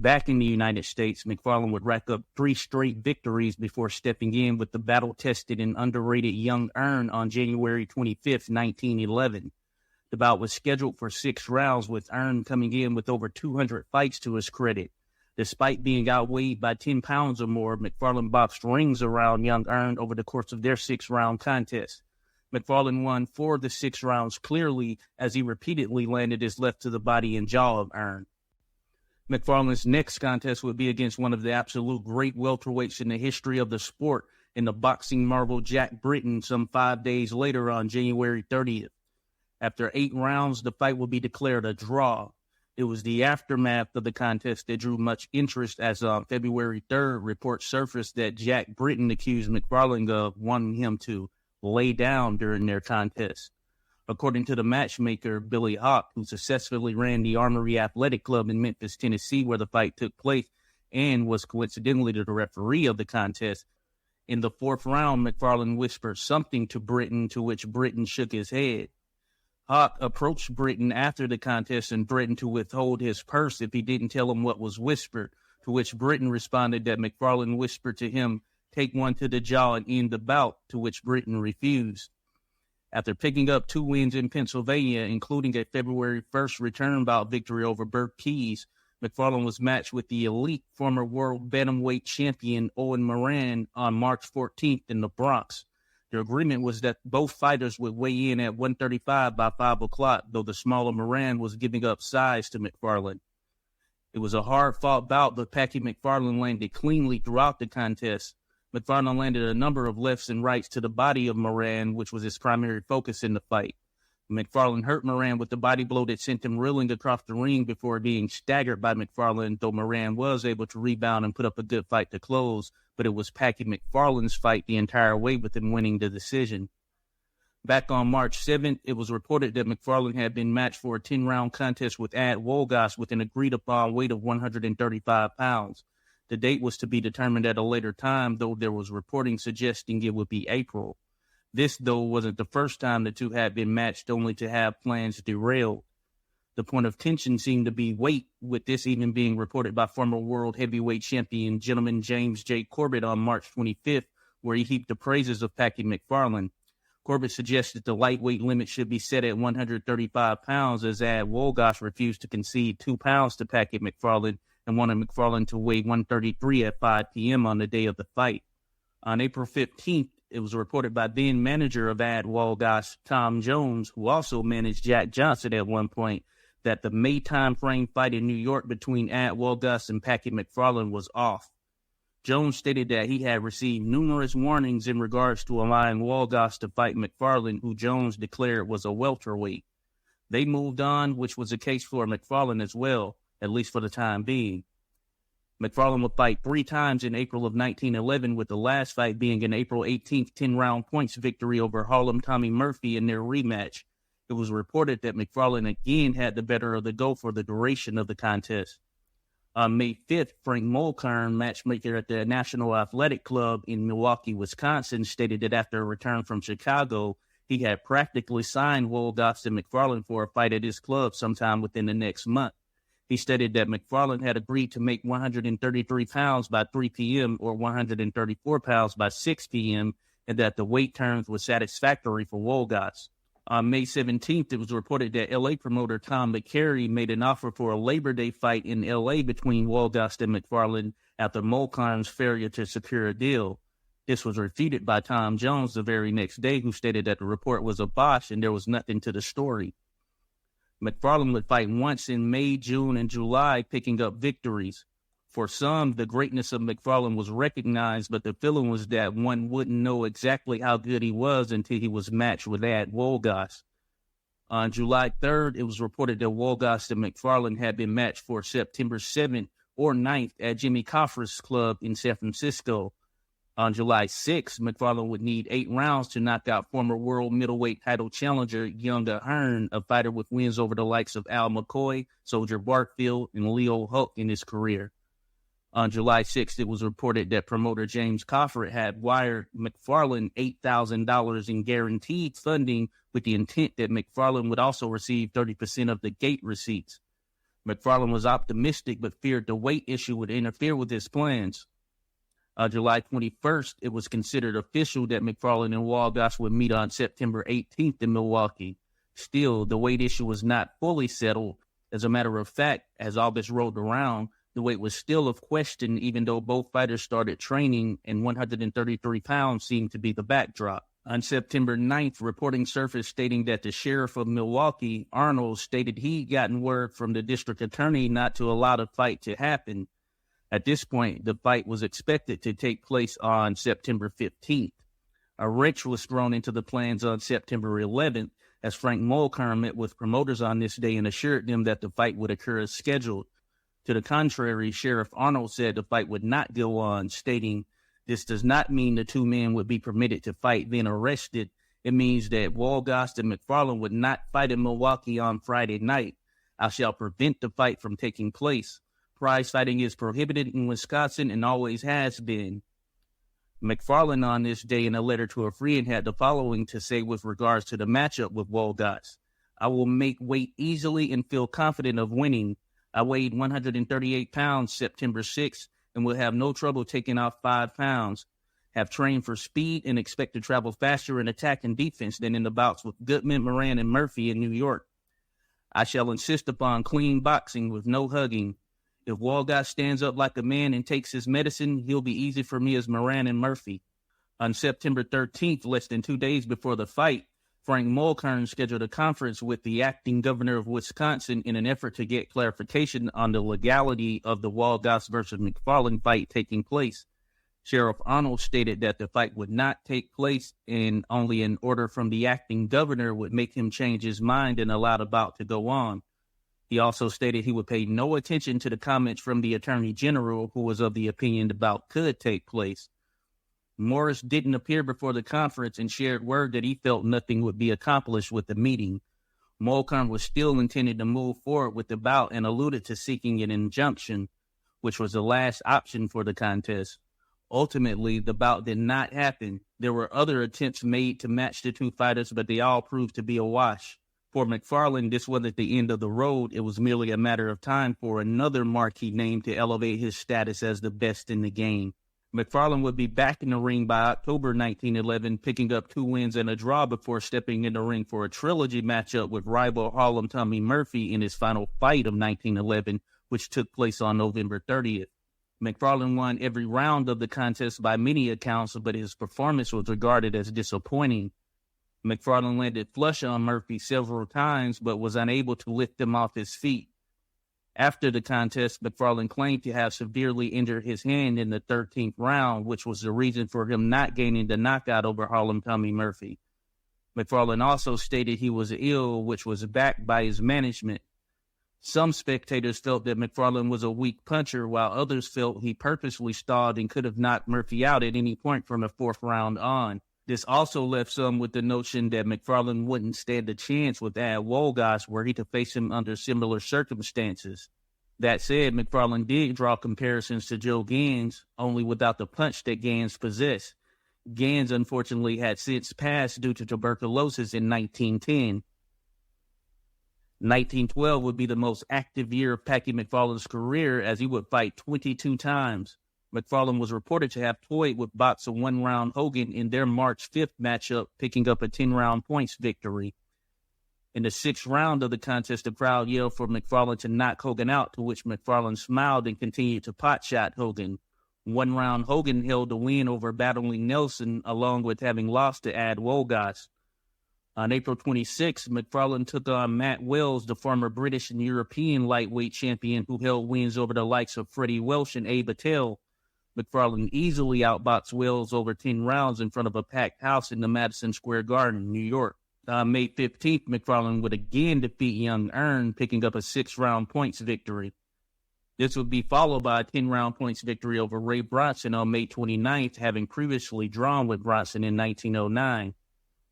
Back in the United States, McFarland would rack up 3 straight victories before stepping in with the battle-tested and underrated Young Earn on January 25th, 1911. The bout was scheduled for 6 rounds, with Earn coming in with over 200 fights to his credit. Despite being outweighed by 10 pounds or more, McFarland boxed rings around Young Earn over the course of their 6-round contest. McFarland won 4 of the 6 rounds clearly, as he repeatedly landed his left to the body and jaw of Earn. McFarland's next contest would be against one of the absolute great welterweights in the history of the sport, in the boxing marvel Jack Britton, some 5 days later on January 30th. After 8 rounds, the fight would be declared a draw. It was the aftermath of the contest that drew much interest, as on February 3rd, reports surfaced that Jack Britton accused McFarland of wanting him to lay down during their contest. According to the matchmaker, Billy Hawk, who successfully ran the Armory Athletic Club in Memphis, Tennessee, where the fight took place, and was coincidentally the referee of the contest, in the 4th round, McFarland whispered something to Britton, to which Britton shook his head. Hawk approached Britton after the contest and threatened to withhold his purse if he didn't tell him what was whispered, to which Britton responded that McFarland whispered to him, "Take one to the jaw and end the bout," to which Britton refused. After picking up 2 wins in Pennsylvania, including a February 1st return bout victory over Burt Keys, McFarland was matched with the elite former world bantamweight champion Owen Moran on March 14th in the Bronx. The agreement was that both fighters would weigh in at 135 by 5 o'clock, though the smaller Moran was giving up size to McFarland. It was a hard-fought bout, but Packey McFarland landed cleanly throughout the contest. McFarland landed a number of lefts and rights to the body of Moran, which was his primary focus in the fight. McFarland hurt Moran with the body blow that sent him reeling across the ring before being staggered by McFarland, though Moran was able to rebound and put up a good fight to close, but it was Packey McFarland's fight the entire way, with him winning the decision. Back on March 7th, it was reported that McFarland had been matched for a 10-round contest with Ad Wolgast with an agreed-upon weight of 135 pounds. The date was to be determined at a later time, though there was reporting suggesting it would be April. This, though, wasn't the first time the two had been matched, only to have plans derailed. The point of tension seemed to be weight, with this even being reported by former world heavyweight champion gentleman James J. Corbett on March 25th, where he heaped the praises of Packey McFarland. Corbett suggested the lightweight limit should be set at 135 pounds, as Ad Wolgast refused to concede 2 pounds to Packey McFarland and wanted McFarland to weigh 133 at 5 p.m. on the day of the fight. On April 15th, it was reported by then manager of Ad Wolgast, Tom Jones, who also managed Jack Johnson at one point, that the May timeframe fight in New York between Ad Wolgast and Packey McFarland was off. Jones stated that he had received numerous warnings in regards to allowing Wolgast to fight McFarland, who Jones declared was a welterweight. They moved on, which was the case for McFarland as well, at least for the time being. McFarland would fight 3 times in April of 1911, with the last fight being an April 18th 10-round points victory over Harlem Tommy Murphy in their rematch. It was reported that McFarland again had the better of the go for the duration of the contest. On May 5th, Frank Mulkern, matchmaker at the National Athletic Club in Milwaukee, Wisconsin, stated that after a return from Chicago, he had practically signed Wolgast and McFarland for a fight at his club sometime within the next month. He stated that McFarland had agreed to make 133 pounds by 3 p.m. or 134 pounds by 6 p.m., and that the weight terms were satisfactory for Wolgast. On May 17th, it was reported that L.A. promoter Tom McCary made an offer for a Labor Day fight in L.A. between Wolgast and McFarland after Mulkern's failure to secure a deal. This was refuted by Tom Jones the very next day, who stated that the report was a botch and there was nothing to the story. McFarland would fight once in May, June, and July, picking up victories. For some, the greatness of McFarland was recognized, but the feeling was that one wouldn't know exactly how good he was until he was matched with Ad Wolgast. On July 3rd, it was reported that Wolgast and McFarland had been matched for September 7th or 9th at Jimmy Coffr's club in San Francisco. On July 6th, McFarland would need 8 rounds to knock out former world middleweight title challenger Young Earn, a fighter with wins over the likes of Al McCoy, Soldier Barfield, and Leo Hulk in his career. On July 6th, it was reported that promoter James Coffert had wired McFarland $8,000 in guaranteed funding with the intent that McFarland would also receive 30% of the gate receipts. McFarland was optimistic but feared the weight issue would interfere with his plans. On July 21st, it was considered official that McFarland and Wolgast would meet on September 18th in Milwaukee. Still, the weight issue was not fully settled. As a matter of fact, as August rolled around, the weight was still of question, even though both fighters started training, and 133 pounds seemed to be the backdrop. On September 9th, reporting surfaced stating that the sheriff of Milwaukee, Arnold, stated he'd gotten word from the district attorney not to allow the fight to happen. At this point, the fight was expected to take place on September 15th. A wrench was thrown into the plans on September 11th, as Frank Mulkern met with promoters on this day and assured them that the fight would occur as scheduled. To the contrary, Sheriff Arnold said the fight would not go on, stating, "This does not mean the two men would be permitted to fight, then arrested. It means that Wolgast and McFarland would not fight in Milwaukee on Friday night. I shall prevent the fight from taking place. Prize fighting is prohibited in Wisconsin and always has been." McFarland on this day in a letter to a friend had the following to say with regards to the matchup with Wolgast. "I will make weight easily and feel confident of winning. I weighed 138 pounds September 6th and will have no trouble taking off 5 pounds. Have trained for speed and expect to travel faster in attack and defense than in the bouts with Goodman, Moran, and Murphy in New York. I shall insist upon clean boxing with no hugging. If Wolgast stands up like a man and takes his medicine, he'll be easy for me as Moran and Murphy." On September 13th, less than 2 days before the fight, Frank Mulkern scheduled a conference with the acting governor of Wisconsin in an effort to get clarification on the legality of the Wolgast versus McFarland fight taking place. Sheriff Arnold stated that the fight would not take place and only an order from the acting governor would make him change his mind and allow the bout to go on. He also stated he would pay no attention to the comments from the Attorney General, who was of the opinion the bout could take place. Morris didn't appear before the conference and shared word that he felt nothing would be accomplished with the meeting. Mulkern was still intending to move forward with the bout and alluded to seeking an injunction, which was the last option for the contest. Ultimately, the bout did not happen. There were other attempts made to match the two fighters, but they all proved to be a wash. For McFarland, this wasn't the end of the road. It was merely a matter of time for another marquee name to elevate his status as the best in the game. McFarland would be back in the ring by October 1911, picking up 2 wins and a draw before stepping in the ring for a trilogy matchup with rival Harlem Tommy Murphy in his final fight of 1911, which took place on November 30th. McFarland won every round of the contest by many accounts, but his performance was regarded as disappointing. McFarland landed flush on Murphy several times, but was unable to lift him off his feet. After the contest, McFarland claimed to have severely injured his hand in the 13th round, which was the reason for him not gaining the knockout over Harlem Tommy Murphy. McFarland also stated he was ill, which was backed by his management. Some spectators felt that McFarland was a weak puncher, while others felt he purposely stalled and could have knocked Murphy out at any point from the 4th round on. This also left some with the notion that McFarland wouldn't stand a chance with Ad Wolgast were he to face him under similar circumstances. That said, McFarland did draw comparisons to Joe Gans, only without the punch that Gans possessed. Gans, unfortunately, had since passed due to tuberculosis in 1910. 1912 would be the most active year of Packey McFarland's career, as he would fight 22 times. McFarland was reported to have toyed with boxer one-round Hogan in their March 5th matchup, picking up a 10-round points victory. In the 6th round of the contest, the crowd yelled for McFarland to knock Hogan out, to which McFarland smiled and continued to pot-shot Hogan. One-round Hogan held the win over battling Nelson, along with having lost to Ad Wolgast. On April 26, McFarland took on Matt Wells, the former British and European lightweight champion who held wins over the likes of Freddy Welsh and Abe Attell. McFarland easily outboxed Wells over 10 rounds in front of a packed house in the Madison Square Garden, New York. On May 15th, McFarland would again defeat Young Earn, picking up a 6-round points victory. This would be followed by a 10-round points victory over Ray Bronson on May 29th, having previously drawn with Bronson in 1909.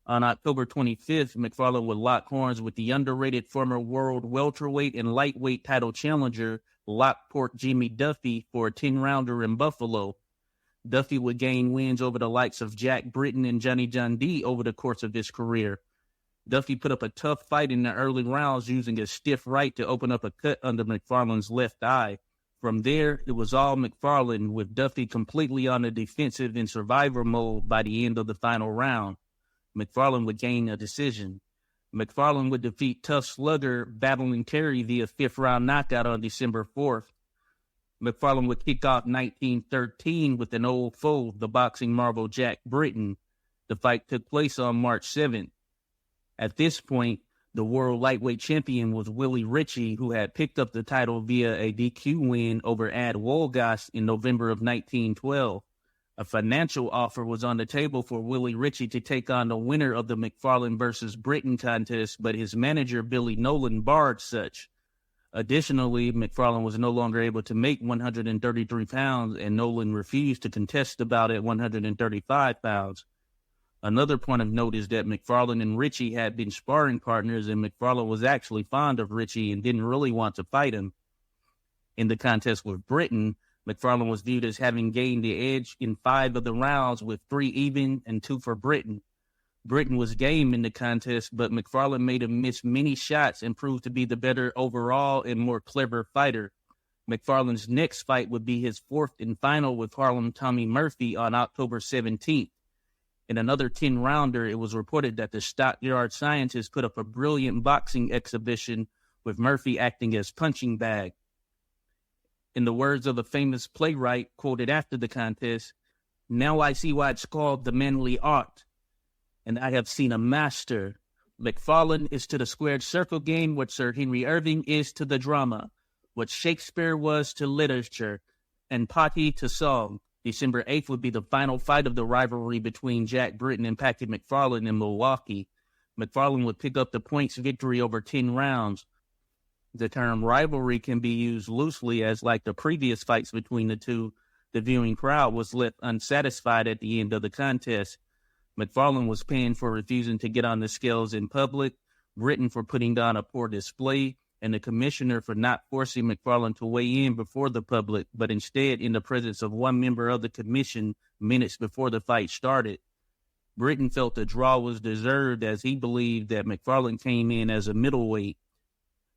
On October 25th, McFarland would lock horns with the underrated former world welterweight and lightweight title challenger Lockport Jimmy Duffy for a 10-rounder in Buffalo. Duffy would gain wins over the likes of Jack Britton and Johnny John D over the course of his career. Duffy put up a tough fight in the early rounds using a stiff right to open up a cut under McFarland's left eye. From there, it was all McFarland, with Duffy completely on the defensive in survivor mode by the end of the final round. McFarland would gain a decision. McFarland would defeat tough slugger Battling Terry via fifth-round knockout on December 4th. McFarland would kick off 1913 with an old foe, the boxing marvel Jack Britton. The fight took place on March 7th. At this point, the world lightweight champion was Willie Ritchie, who had picked up the title via a DQ win over Ad Wolgast in November of 1912. A financial offer was on the table for Willie Ritchie to take on the winner of the McFarland versus Britton contest, but his manager, Billy Nolan, barred such. Additionally, McFarland was no longer able to make 133 pounds, and Nolan refused to contest the bout at 135 pounds. Another point of note is that McFarland and Ritchie had been sparring partners, and McFarland was actually fond of Ritchie and didn't really want to fight him. In the contest with Britton, McFarland was viewed as having gained the edge in 5 of the rounds, with 3 even and 2 for Britton. Britton was game in the contest, but McFarland made him miss many shots and proved to be the better overall and more clever fighter. McFarland's next fight would be his 4th and final with Harlem Tommy Murphy on October 17th. In another 10-rounder, it was reported that the Stockyard Scientist put up a brilliant boxing exhibition, with Murphy acting as punching bag. In the words of a famous playwright quoted after the contest, "Now I see why it's called the manly art, and I have seen a master. McFarland is to the squared circle game what Sir Henry Irving is to the drama, what Shakespeare was to literature, and Packey to song." December 8th would be the final fight of the rivalry between Jack Britton and Packey McFarland in Milwaukee. McFarland would pick up the points victory over 10 rounds. The term rivalry can be used loosely, as like the previous fights between the two, the viewing crowd was left unsatisfied at the end of the contest. McFarland was panned for refusing to get on the scales in public, Britton for putting on a poor display, and the commissioner for not forcing McFarland to weigh in before the public, but instead in the presence of one member of the commission minutes before the fight started. Britton felt the draw was deserved, as he believed that McFarland came in as a middleweight.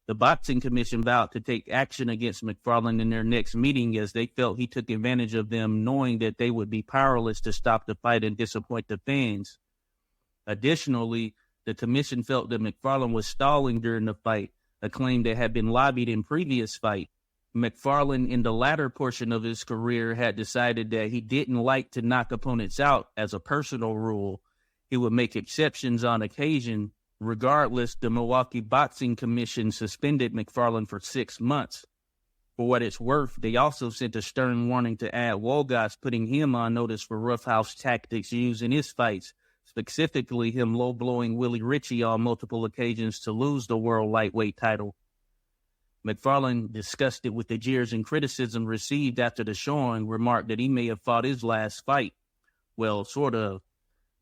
The boxing commission vowed to take action against McFarland in their next meeting, as they felt he took advantage of them, knowing that they would be powerless to stop the fight and disappoint the fans. Additionally, the commission felt that McFarland was stalling during the fight, a claim that had been lobbied in previous fight. McFarland, in the latter portion of his career, had decided that he didn't like to knock opponents out as a personal rule. He would make exceptions on occasion. Regardless, the Milwaukee Boxing Commission suspended McFarland for 6 months. For what it's worth, they also sent a stern warning to Ad Wolgast, putting him on notice for roughhouse tactics used in his fights, specifically him low-blowing Willie Ritchie on multiple occasions to lose the world lightweight title. McFarland, disgusted with the jeers and criticism received after the showing, remarked that he may have fought his last fight. Well, sort of.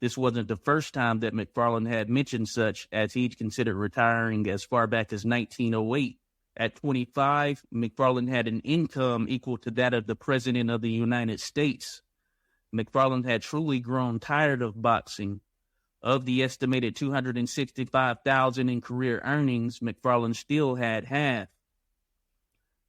This wasn't the first time that McFarland had mentioned such, as he'd considered retiring as far back as 1908. At 25, McFarland had an income equal to that of the President of the United States. McFarland had truly grown tired of boxing. Of the estimated $265,000 in career earnings, McFarland still had half.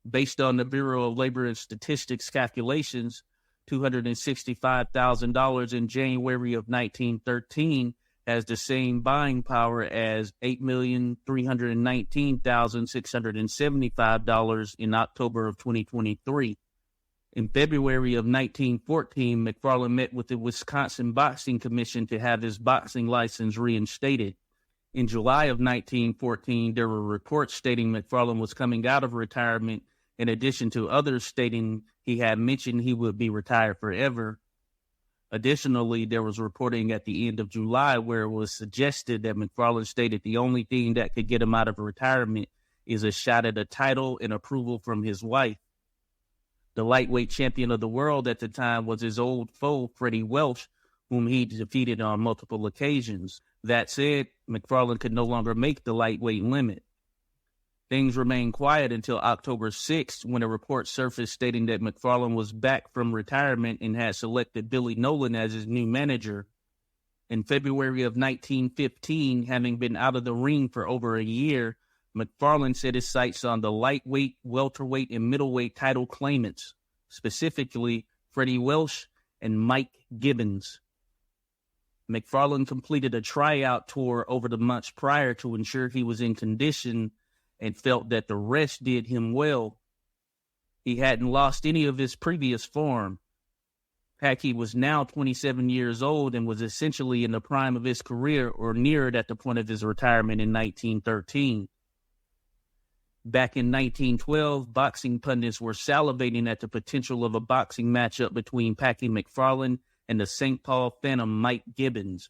Based on the Bureau of Labor and Statistics calculations, $265,000 in January of 1913 has the same buying power as $8,319,675 in October of 2023. In February of 1914, McFarland met with the Wisconsin Boxing Commission to have his boxing license reinstated. In July of 1914, there were reports stating McFarland was coming out of retirement, in addition to others stating he had mentioned he would be retired forever. Additionally, there was reporting at the end of July where it was suggested that McFarland stated the only thing that could get him out of retirement is a shot at a title and approval from his wife. The lightweight champion of the world at the time was his old foe, Freddy Welsh, whom he defeated on multiple occasions. That said, McFarland could no longer make the lightweight limit. Things remained quiet until October 6th, when a report surfaced stating that McFarland was back from retirement and had selected Billy Nolan as his new manager. In February of 1915, having been out of the ring for over a year, McFarland set his sights on the lightweight, welterweight, and middleweight title claimants, specifically Freddy Welsh and Mike Gibbons. McFarland completed a tryout tour over the months prior to ensure he was in condition and felt that the rest did him well. He hadn't lost any of his previous form. Packey was now 27 years old and was essentially in the prime of his career or near it at the point of his retirement in 1913. Back in 1912, boxing pundits were salivating at the potential of a boxing matchup between Packey McFarland and the St. Paul Phantom Mike Gibbons.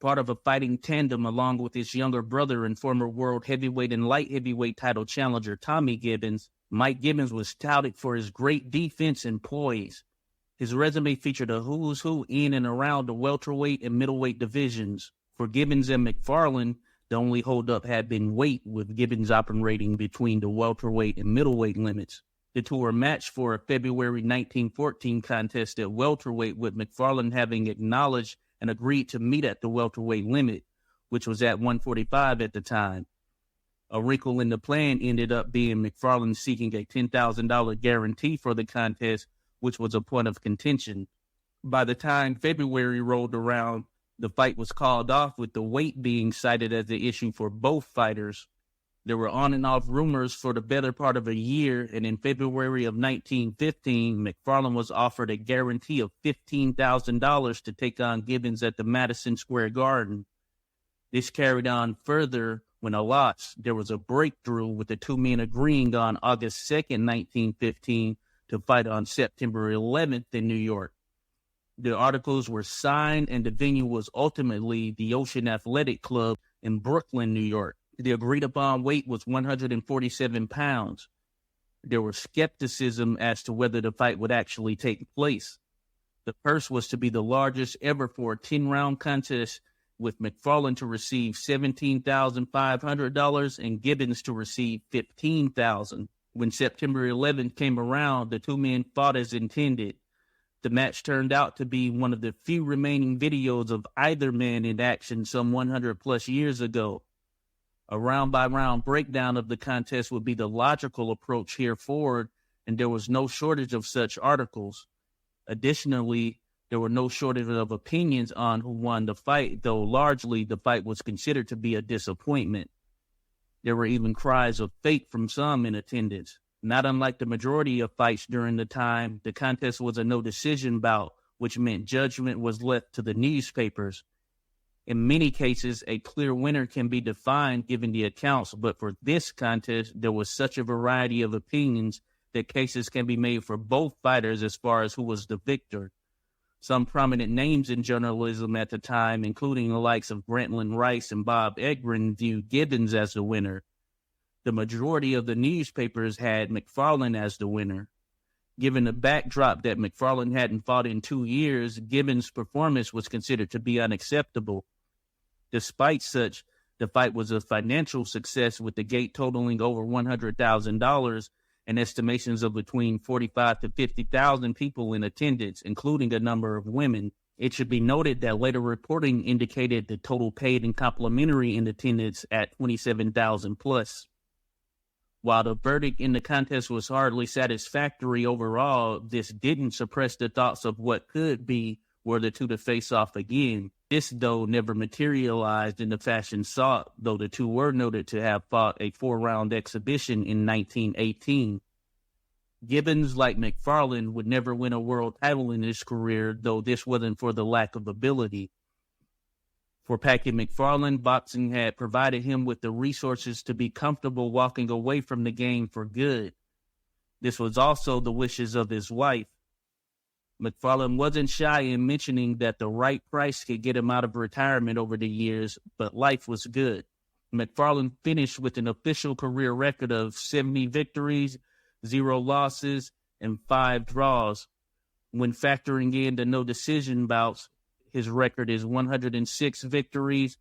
Part of a fighting tandem along with his younger brother and former world heavyweight and light heavyweight title challenger Tommy Gibbons, Mike Gibbons was touted for his great defense and poise. His resume featured a who's who in and around the welterweight and middleweight divisions. For Gibbons and McFarland, the only holdup had been weight, with Gibbons operating between the welterweight and middleweight limits. The two were matched for a February 1914 contest at welterweight, with McFarland having acknowledged and agreed to meet at the welterweight limit, which was at 145 at the time. A wrinkle in the plan ended up being McFarland seeking a $10,000 guarantee for the contest, which was a point of contention. By the time February rolled around, the fight was called off, with the weight being cited as the issue for both fighters. There were on and off rumors for the better part of a year, and in February of 1915, McFarland was offered a guarantee of $15,000 to take on Gibbons at the Madison Square Garden. This carried on further when there was a breakthrough, with the two men agreeing on August 2nd, 1915, to fight on September 11th in New York. The articles were signed, and the venue was ultimately the Ocean Athletic Club in Brooklyn, New York. The agreed-upon weight was 147 pounds. There was skepticism as to whether the fight would actually take place. The purse was to be the largest ever for a 10-round contest, with McFarland to receive $17,500 and Gibbons to receive $15,000. When September 11th came around, the two men fought as intended. The match turned out to be one of the few remaining videos of either man in action some 100-plus years ago. A round-by-round breakdown of the contest would be the logical approach here forward, and there was no shortage of such articles. Additionally, there were no shortage of opinions on who won the fight, though largely the fight was considered to be a disappointment. There were even cries of fate from some in attendance. Not unlike the majority of fights during the time, the contest was a no-decision bout, which meant judgment was left to the newspapers. In many cases, a clear winner can be defined given the accounts, but for this contest, there was such a variety of opinions that cases can be made for both fighters as far as who was the victor. Some prominent names in journalism at the time, including the likes of Grantland Rice and Bob Egren, viewed Gibbons as the winner. The majority of the newspapers had McFarland as the winner. Given the backdrop that McFarland hadn't fought in 2 years, Gibbons' performance was considered to be unacceptable. Despite such, the fight was a financial success, with the gate totaling over $100,000 and estimations of between 45 to 50,000 people in attendance, including a number of women. It should be noted that later reporting indicated the total paid and complimentary in attendance at 27,000 plus. While the verdict in the contest was hardly satisfactory overall, this didn't suppress the thoughts of what could be were the two to face off again. This, though, never materialized in the fashion sought, though the two were noted to have fought a 4-round exhibition in 1918. Gibbons, like McFarland, would never win a world title in his career, though this wasn't for the lack of ability. For Packey McFarland, boxing had provided him with the resources to be comfortable walking away from the game for good. This was also the wishes of his wife. McFarland wasn't shy in mentioning that the right price could get him out of retirement over the years, but life was good. McFarland finished with an official career record of 70 victories, 0 losses, and 5 draws. When factoring in the no-decision bouts, his record is 106 victories,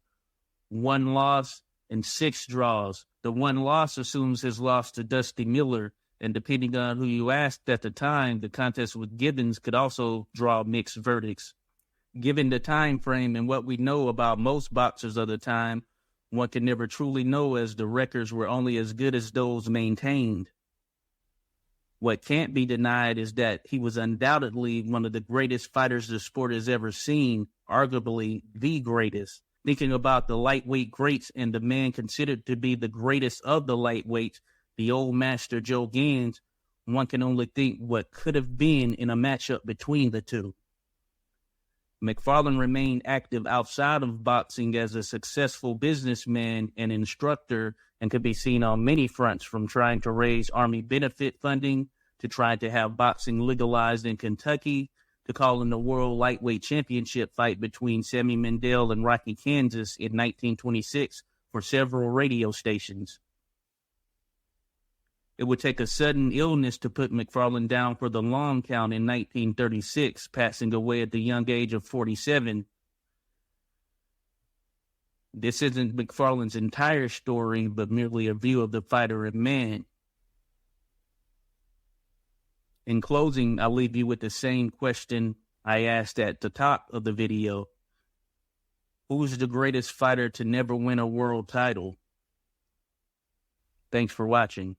1 loss, and 6 draws. The 1 loss assumes his loss to Dusty Miller, and depending on who you asked at the time, the contest with Gibbons could also draw mixed verdicts. Given the time frame and what we know about most boxers of the time, one can never truly know, as the records were only as good as those maintained. What can't be denied is that he was undoubtedly one of the greatest fighters the sport has ever seen, arguably the greatest. Thinking about the lightweight greats and the man considered to be the greatest of the lightweights, the old master Joe Gans, one can only think what could have been in a matchup between the two. McFarland remained active outside of boxing as a successful businessman and instructor, and could be seen on many fronts, from trying to raise Army benefit funding to trying to have boxing legalized in Kentucky to calling the World Lightweight Championship fight between Sammy Mendel and Rocky Kansas in 1926 for several radio stations. It would take a sudden illness to put McFarland down for the long count in 1936, passing away at the young age of 47. This isn't McFarland's entire story, but merely a view of the fighter and man. In closing, I'll leave you with the same question I asked at the top of the video. Who's the greatest fighter to never win a world title? Thanks for watching.